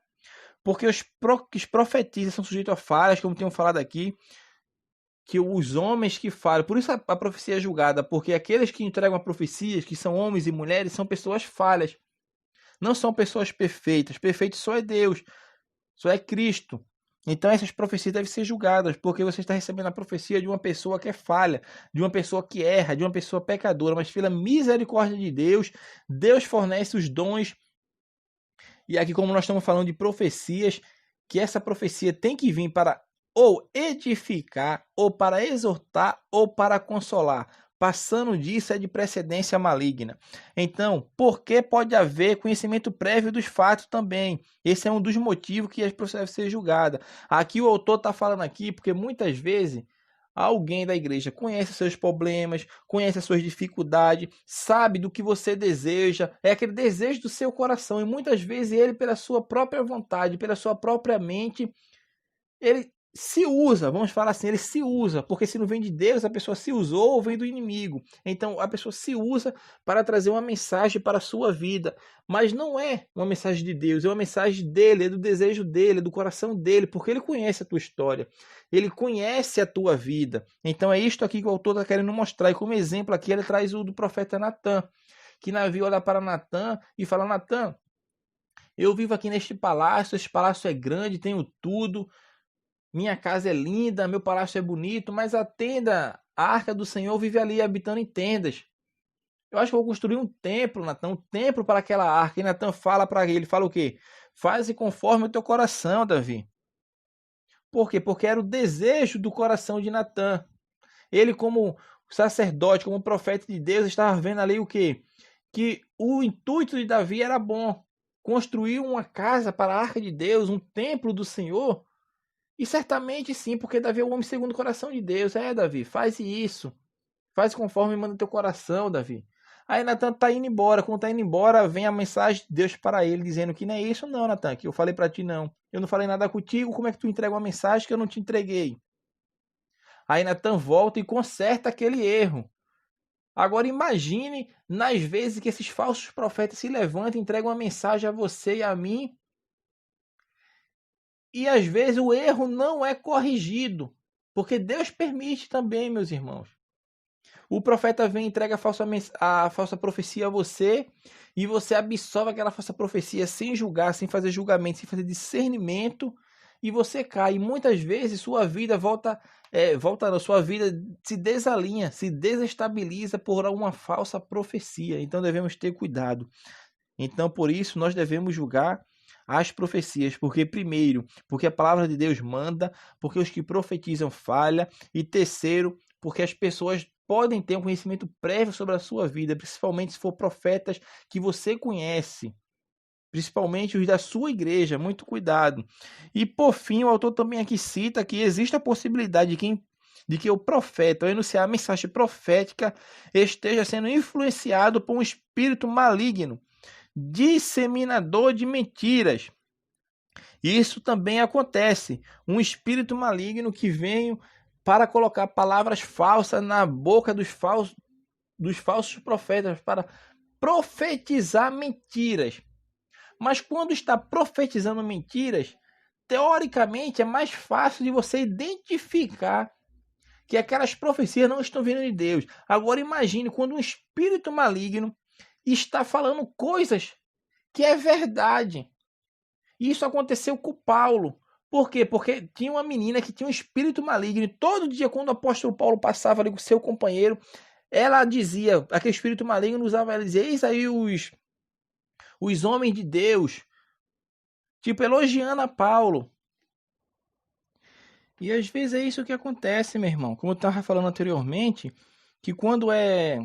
porque os profetistas são sujeitos a falhas, como tenho falado aqui, que os homens que falam, por isso a profecia é julgada, porque aqueles que entregam a profecias, que são homens e mulheres, são pessoas falhas. Não são pessoas perfeitas. Perfeito só é Deus, só é Cristo. Então essas profecias devem ser julgadas, porque você está recebendo a profecia de uma pessoa que é falha, de uma pessoa que erra, de uma pessoa pecadora, mas pela misericórdia de Deus, Deus fornece os dons. E aqui, como nós estamos falando de profecias, que essa profecia tem que vir para ou edificar, ou para exortar, ou para consolar. Passando disso é de precedência maligna. Então, por que pode haver conhecimento prévio dos fatos também? Esse é um dos motivos que as profecias devem ser julgadas. Aqui o autor está falando aqui porque muitas vezes alguém da igreja conhece seus problemas, conhece as suas dificuldades, sabe do que você deseja, é aquele desejo do seu coração. E muitas vezes ele, pela sua própria vontade, pela sua própria mente, ele se usa, vamos falar assim, ele se usa, porque se não vem de Deus, a pessoa se usou ou vem do inimigo. Então a pessoa se usa para trazer uma mensagem para a sua vida, mas não é uma mensagem de Deus, é uma mensagem dele, é do desejo dele, é do coração dele, porque ele conhece a tua história, ele conhece a tua vida. Então é isto aqui que o autor está querendo mostrar, e como exemplo aqui ele traz o do profeta Natan, que Davi olha para Natan e fala: Natan, eu vivo aqui neste palácio, esse palácio é grande, tenho tudo, minha casa é linda, meu palácio é bonito, mas a tenda, a arca do Senhor vive ali habitando em tendas. Eu acho que eu vou construir um templo, Natan, um templo para aquela arca. E Natan fala para ele, fala o quê? Faze conforme o teu coração, Davi. Por quê? Porque era o desejo do coração de Natan. Ele, como sacerdote, como profeta de Deus, estava vendo ali o quê? Que o intuito de Davi era bom. Construir uma casa para a arca de Deus, um templo do Senhor. E certamente sim, porque Davi é o homem segundo o coração de Deus. É, Davi, faz isso. Faz conforme manda teu coração, Davi. Aí Natan tá indo embora. Quando tá indo embora, vem a mensagem de Deus para ele, dizendo que não é isso não, Natan, que eu falei para ti não. Eu não falei nada contigo, como é que tu entrega uma mensagem que eu não te entreguei? Aí Natan volta e conserta aquele erro. Agora imagine nas vezes que esses falsos profetas se levantam e entregam uma mensagem a você e a mim, e às vezes o erro não é corrigido, porque Deus permite também, meus irmãos. O profeta vem e entrega a falsa profecia a você, e você absorve aquela falsa profecia sem julgar, sem fazer julgamento, sem fazer discernimento, e você cai. E muitas vezes sua vida sua vida se desalinha, se desestabiliza por uma falsa profecia. Então devemos ter cuidado. Então por isso nós devemos julgar as profecias, porque primeiro, porque a palavra de Deus manda, porque os que profetizam falham, e terceiro, porque as pessoas podem ter um conhecimento prévio sobre a sua vida, principalmente se for profetas que você conhece, principalmente os da sua igreja. Muito cuidado. E por fim, o autor também aqui cita que existe a possibilidade de que o profeta, ao enunciar a mensagem profética, esteja sendo influenciado por um espírito maligno, disseminador de mentiras. Isso também acontece. Um espírito maligno que vem para colocar palavras falsas na boca dos falsos profetas, para profetizar mentiras. Mas quando está profetizando mentiras, teoricamente é mais fácil de você identificar que aquelas profecias não estão vindo de Deus. Agora imagine quando um espírito maligno está falando coisas que é verdade. Isso aconteceu com Paulo. Por quê? Porque tinha uma menina que tinha um espírito maligno, e todo dia, quando o apóstolo Paulo passava ali com seu companheiro, ela dizia, aquele espírito maligno usava ela, dizia: eis aí os homens de Deus, tipo, elogiando a Paulo. E às vezes é isso que acontece, meu irmão. Como eu estava falando anteriormente, que quando é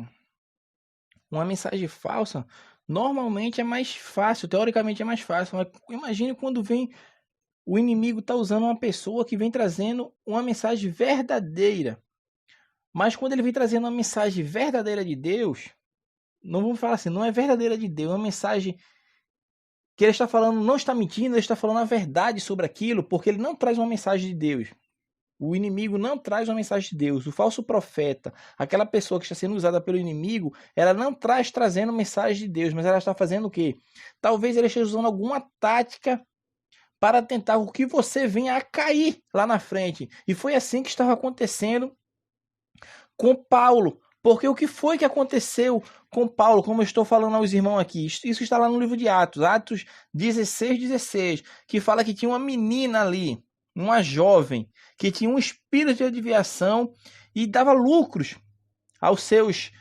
uma mensagem falsa, normalmente é mais fácil, teoricamente é mais fácil. Mas imagine quando vem o inimigo está usando uma pessoa que vem trazendo uma mensagem verdadeira. Mas quando ele vem trazendo uma mensagem verdadeira de Deus, não vamos falar assim, não é verdadeira de Deus, é uma mensagem que ele está falando, não está mentindo, ele está falando a verdade sobre aquilo, porque ele não traz uma mensagem de Deus. O inimigo não traz uma mensagem de Deus. O falso profeta, aquela pessoa que está sendo usada pelo inimigo, ela não trazendo mensagem de Deus, mas ela está fazendo o quê? Talvez ele esteja usando alguma tática para tentar o que você venha a cair lá na frente. E foi assim que estava acontecendo com Paulo. Porque o que foi que aconteceu com Paulo, como eu estou falando aos irmãos aqui? Isso está lá no livro de Atos, Atos 16, que fala que tinha uma menina ali, uma jovem, que tinha um espírito de adivinhação e dava lucros aos seus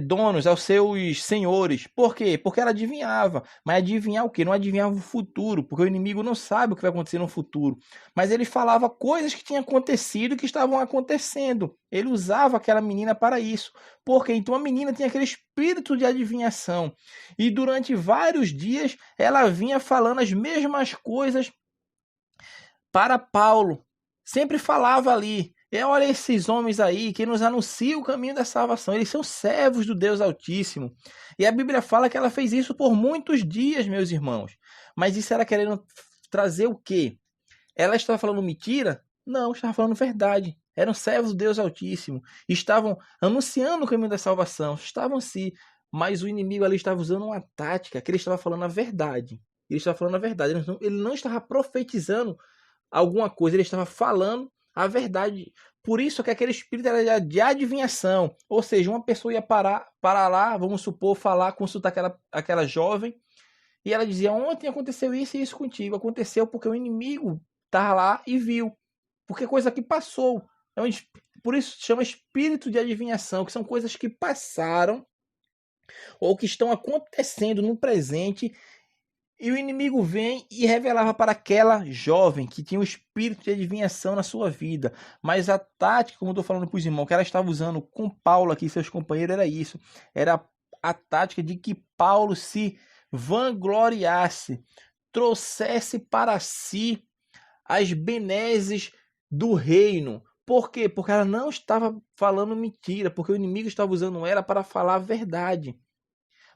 donos, aos seus senhores. Por quê? Porque ela adivinhava. Mas adivinhar o quê? Não adivinhava o futuro, porque o inimigo não sabe o que vai acontecer no futuro. Mas ele falava coisas que tinham acontecido e que estavam acontecendo. Ele usava aquela menina para isso. Por quê? Então a menina tinha aquele espírito de adivinhação. E durante vários dias ela vinha falando as mesmas coisas para Paulo. Sempre falava ali. Olha esses homens aí que nos anunciam o caminho da salvação. Eles são servos do Deus Altíssimo. E a Bíblia fala que ela fez isso por muitos dias, meus irmãos. Mas isso era querendo trazer o quê? Ela estava falando mentira? Não, estava falando verdade. Eram servos do Deus Altíssimo. Estavam anunciando o caminho da salvação. Estavam sim. Mas o inimigo ali estava usando uma tática que ele estava falando a verdade. Ele estava falando a verdade. Ele não estava profetizando alguma coisa. Ele estava falando a verdade. Por isso que aquele espírito era de adivinhação. Ou seja, uma pessoa ia parar lá, vamos supor, falar, consultar aquela jovem, e ela dizia: ontem aconteceu isso e isso contigo. Aconteceu porque o inimigo estava lá e viu. Porque coisa que passou. Por isso se chama espírito de adivinhação, que são coisas que passaram ou que estão acontecendo no presente. E o inimigo vem e revelava para aquela jovem que tinha o espírito de adivinhação na sua vida. Mas a tática, como eu estou falando para os irmãos, que ela estava usando com Paulo aqui, seus companheiros, era isso. Era a tática de que Paulo se vangloriasse, trouxesse para si as benesses do reino. Por quê? Porque ela não estava falando mentira, porque o inimigo estava usando ela para falar a verdade.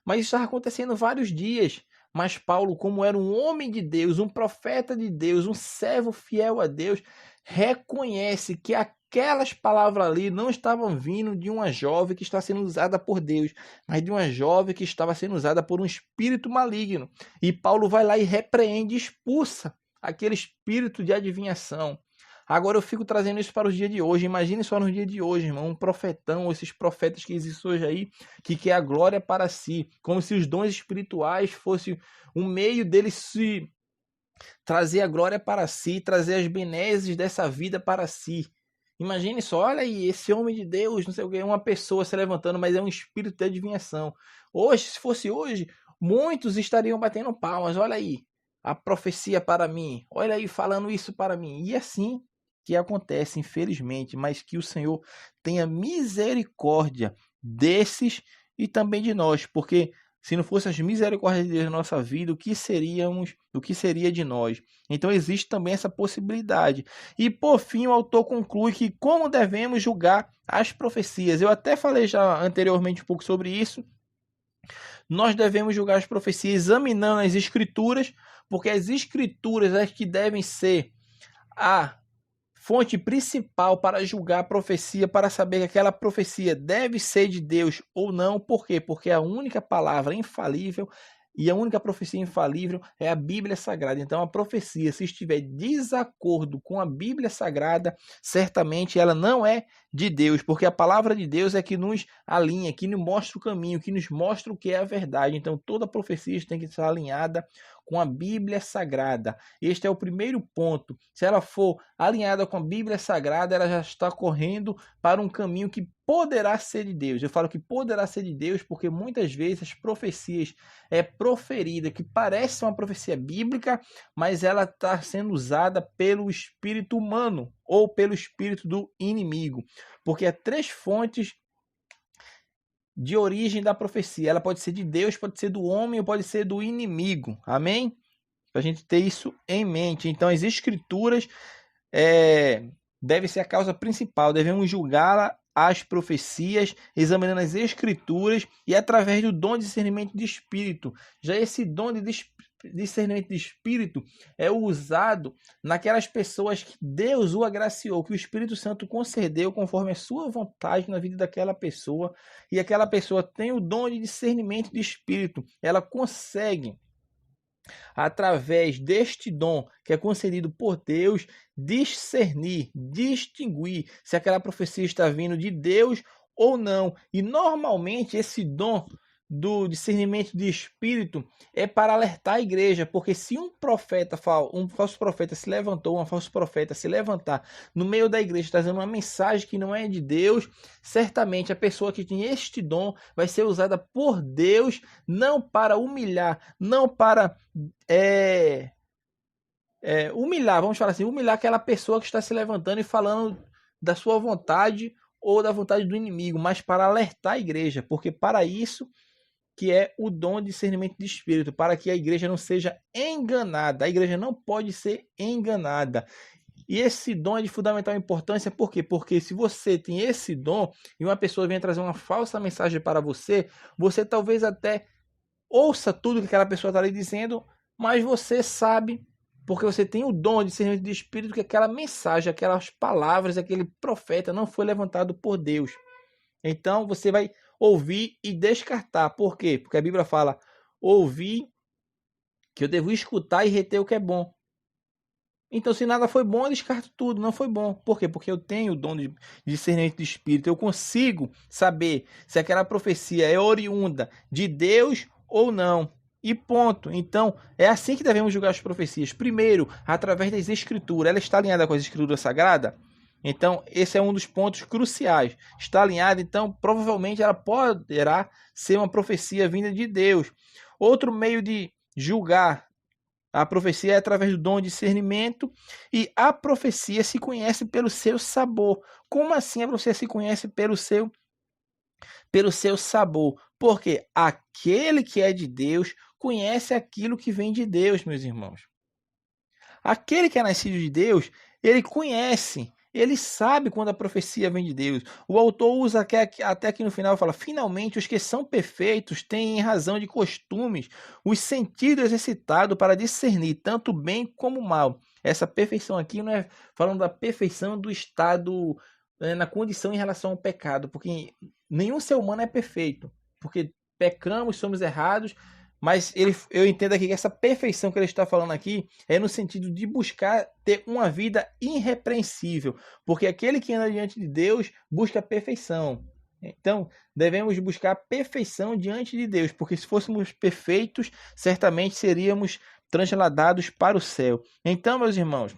Mas isso estava acontecendo vários dias. Mas Paulo, como era um homem de Deus, um profeta de Deus, um servo fiel a Deus, reconhece que aquelas palavras ali não estavam vindo de uma jovem que está sendo usada por Deus, mas de uma jovem que estava sendo usada por um espírito maligno. E Paulo vai lá e repreende, expulsa aquele espírito de adivinhação. Agora eu fico trazendo isso para os dias de hoje. Imagine só nos dias de hoje, irmão, um profetão, esses profetas que existem hoje aí, que quer a glória para si, como se os dons espirituais fossem um meio dele se trazer a glória para si, trazer as benesses dessa vida para si. Imagine só, olha aí, esse homem de Deus, não sei o que, uma pessoa se levantando, mas é um espírito de adivinhação. Hoje, se fosse hoje, muitos estariam batendo palmas, olha aí, a profecia para mim, olha aí, falando isso para mim. E assim que acontece, infelizmente, mas que o Senhor tenha misericórdia desses e também de nós, porque se não fosse as misericórdias de Deus na nossa vida, o que seria de nós? Então existe também essa possibilidade. E por fim, o autor conclui que como devemos julgar as profecias. Eu até falei já anteriormente um pouco sobre isso. Nós devemos julgar as profecias examinando as escrituras, porque as escrituras é que devem ser a fonte principal para julgar a profecia, para saber que aquela profecia deve ser de Deus ou não. Por quê? Porque a única palavra infalível e a única profecia infalível é a Bíblia Sagrada. Então a profecia, se estiver em desacordo com a Bíblia Sagrada, certamente ela não é de Deus, porque a palavra de Deus é que nos alinha, que nos mostra o caminho, que nos mostra o que é a verdade. Então toda profecia tem que estar alinhada com a Bíblia Sagrada. Este é o primeiro ponto. Se ela for alinhada com a Bíblia Sagrada, ela já está correndo para um caminho que poderá ser de Deus. Eu falo que poderá ser de Deus porque muitas vezes as profecias proferida, que parece uma profecia bíblica, mas ela está sendo usada pelo espírito humano ou pelo espírito do inimigo. Porque há três fontes de origem da profecia. Ela pode ser de Deus, pode ser do homem ou pode ser do inimigo. Amém? Para a gente ter isso em mente. Então, as escrituras devem ser a causa principal. Devemos julgá-la as profecias, examinando as escrituras e através do dom de discernimento de espírito. Já esse dom de discernimento de espírito é usado naquelas pessoas que Deus o agraciou, que o Espírito Santo concedeu conforme a sua vontade na vida daquela pessoa, e aquela pessoa tem o dom de discernimento de espírito. Ela consegue, através deste dom que é concedido por Deus, discernir, distinguir se aquela profecia está vindo de Deus ou não. E normalmente esse dom do discernimento de espírito é para alertar a igreja, porque se um falso profeta se levantou, um falso profeta se levantar no meio da igreja trazendo uma mensagem que não é de Deus, certamente a pessoa que tem este dom vai ser usada por Deus, não para humilhar, não para humilhar, vamos falar assim, humilhar aquela pessoa que está se levantando e falando da sua vontade ou da vontade do inimigo, mas para alertar a igreja, porque para isso que é o dom de discernimento de espírito, para que a igreja não seja enganada. A igreja não pode ser enganada. E esse dom é de fundamental importância, por quê? Porque se você tem esse dom e uma pessoa vem trazer uma falsa mensagem para você, você talvez até ouça tudo que aquela pessoa está lhe dizendo, mas você sabe, porque você tem o dom de discernimento de espírito, que aquela mensagem, aquelas palavras, aquele profeta não foi levantado por Deus. Então você vai ouvir e descartar. Por quê? Porque a Bíblia fala: ouvir, que eu devo escutar e reter o que é bom. Então, se nada foi bom, eu descarto tudo, não foi bom. Por quê? Porque eu tenho o dom de discernimento de espírito. Eu consigo saber se aquela profecia é oriunda de Deus ou não. E ponto. Então, é assim que devemos julgar as profecias. Primeiro, através das escrituras. Ela está alinhada com as escrituras sagradas? Então, esse é um dos pontos cruciais. Está alinhada, então, provavelmente ela poderá ser uma profecia vinda de Deus. Outro meio de julgar a profecia é através do dom de discernimento, e a profecia se conhece pelo seu sabor. Como assim a profecia se conhece pelo seu sabor? Porque aquele que é de Deus conhece aquilo que vem de Deus, meus irmãos. Aquele que é nascido de Deus, ele conhece, ele sabe quando a profecia vem de Deus. O autor usa até aqui no final, fala: finalmente os que são perfeitos têm, em razão de costumes, os sentidos exercitados para discernir tanto bem como mal. Essa perfeição aqui não é falando da perfeição do estado, na condição em relação ao pecado, porque nenhum ser humano é perfeito, porque pecamos, somos errados. Mas eu entendo aqui que essa perfeição que ele está falando aqui é no sentido de buscar ter uma vida irrepreensível, porque aquele que anda diante de Deus busca a perfeição. Então, devemos buscar a perfeição diante de Deus, porque se fôssemos perfeitos, certamente seríamos transladados para o céu. Então, meus irmãos,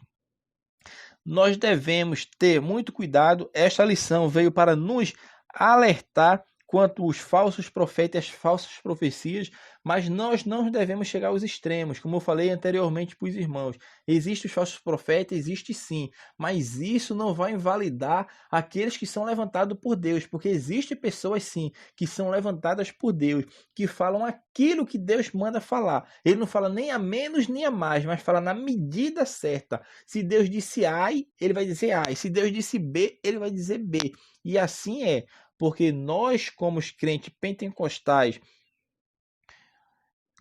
nós devemos ter muito cuidado. Esta lição veio para nos alertar quanto os falsos profetas e as falsas profecias, mas nós não devemos chegar aos extremos, como eu falei anteriormente para os irmãos. Existem os falsos profetas, existe sim, mas isso não vai invalidar aqueles que são levantados por Deus, porque existem pessoas sim, que são levantadas por Deus, que falam aquilo que Deus manda falar. Ele não fala nem a menos nem a mais, mas fala na medida certa. Se Deus disse A, ele vai dizer A, e se Deus disse B, ele vai dizer B. E assim é. Porque nós, como os crentes pentecostais,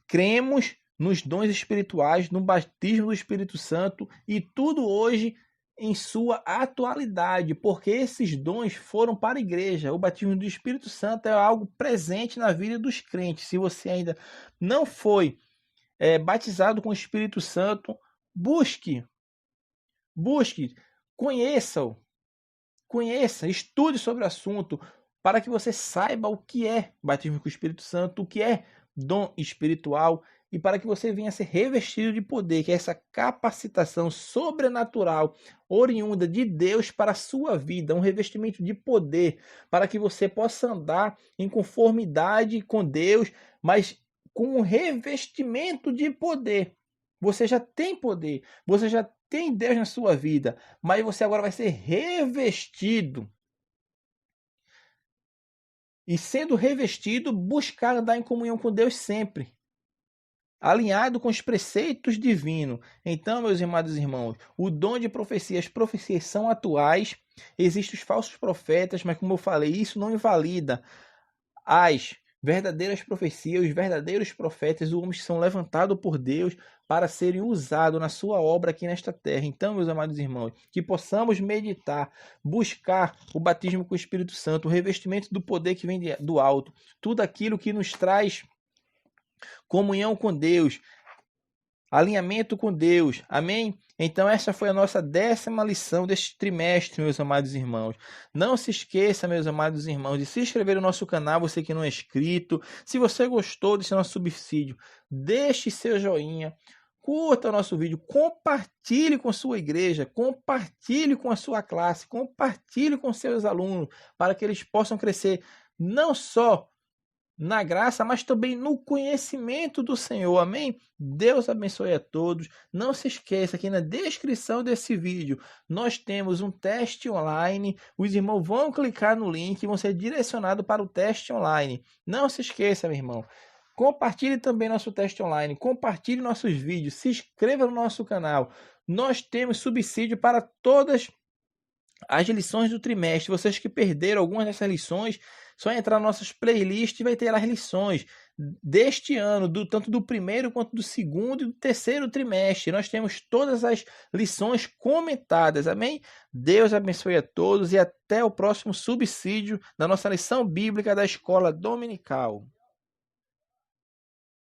cremos nos dons espirituais, no batismo do Espírito Santo e tudo hoje em sua atualidade, porque esses dons foram para a igreja. O batismo do Espírito Santo é algo presente na vida dos crentes. Se você ainda não foi batizado com o Espírito Santo, busque, conheça, estude sobre o assunto, para que você saiba o que é batismo com o Espírito Santo, o que é dom espiritual, e para que você venha a ser revestido de poder, que é essa capacitação sobrenatural oriunda de Deus para a sua vida, um revestimento de poder, para que você possa andar em conformidade com Deus, mas com um revestimento de poder. Você já tem poder, você já tem Deus na sua vida, mas você agora vai ser revestido. E sendo revestido, buscar andar em comunhão com Deus sempre, alinhado com os preceitos divinos. Então, meus amados irmãos, o dom de profecia, as profecias são atuais, existem os falsos profetas, mas como eu falei, isso não invalida as verdadeiras profecias, os verdadeiros profetas, os homens que são levantados por Deus para serem usados na sua obra aqui nesta terra. Então, meus amados irmãos, que possamos meditar, buscar o batismo com o Espírito Santo, o revestimento do poder que vem do alto, tudo aquilo que nos traz comunhão com Deus, alinhamento com Deus. Amém? Então, essa foi a nossa 10ª lição deste trimestre, meus amados irmãos. Não se esqueça, meus amados irmãos, de se inscrever no nosso canal, você que não é inscrito. Se você gostou desse nosso subsídio, deixe seu joinha, curta o nosso vídeo, compartilhe com sua igreja, compartilhe com a sua classe, compartilhe com seus alunos, para que eles possam crescer não só na graça, mas também no conhecimento do Senhor. Amém? Deus abençoe a todos. Não se esqueça que na descrição desse vídeo nós temos um teste online. Os irmãos vão clicar no link e vão ser direcionados para o teste online. Não se esqueça, meu irmão. Compartilhe também nosso teste online. Compartilhe nossos vídeos. Se inscreva no nosso canal. Nós temos subsídio para todas as lições do trimestre. Vocês que perderam algumas dessas lições, só entrar nas nossas playlists e vai ter as lições deste ano, tanto do primeiro quanto do segundo e do terceiro trimestre. Nós temos todas as lições comentadas, amém? Deus abençoe a todos e até o próximo subsídio da nossa lição bíblica da escola dominical.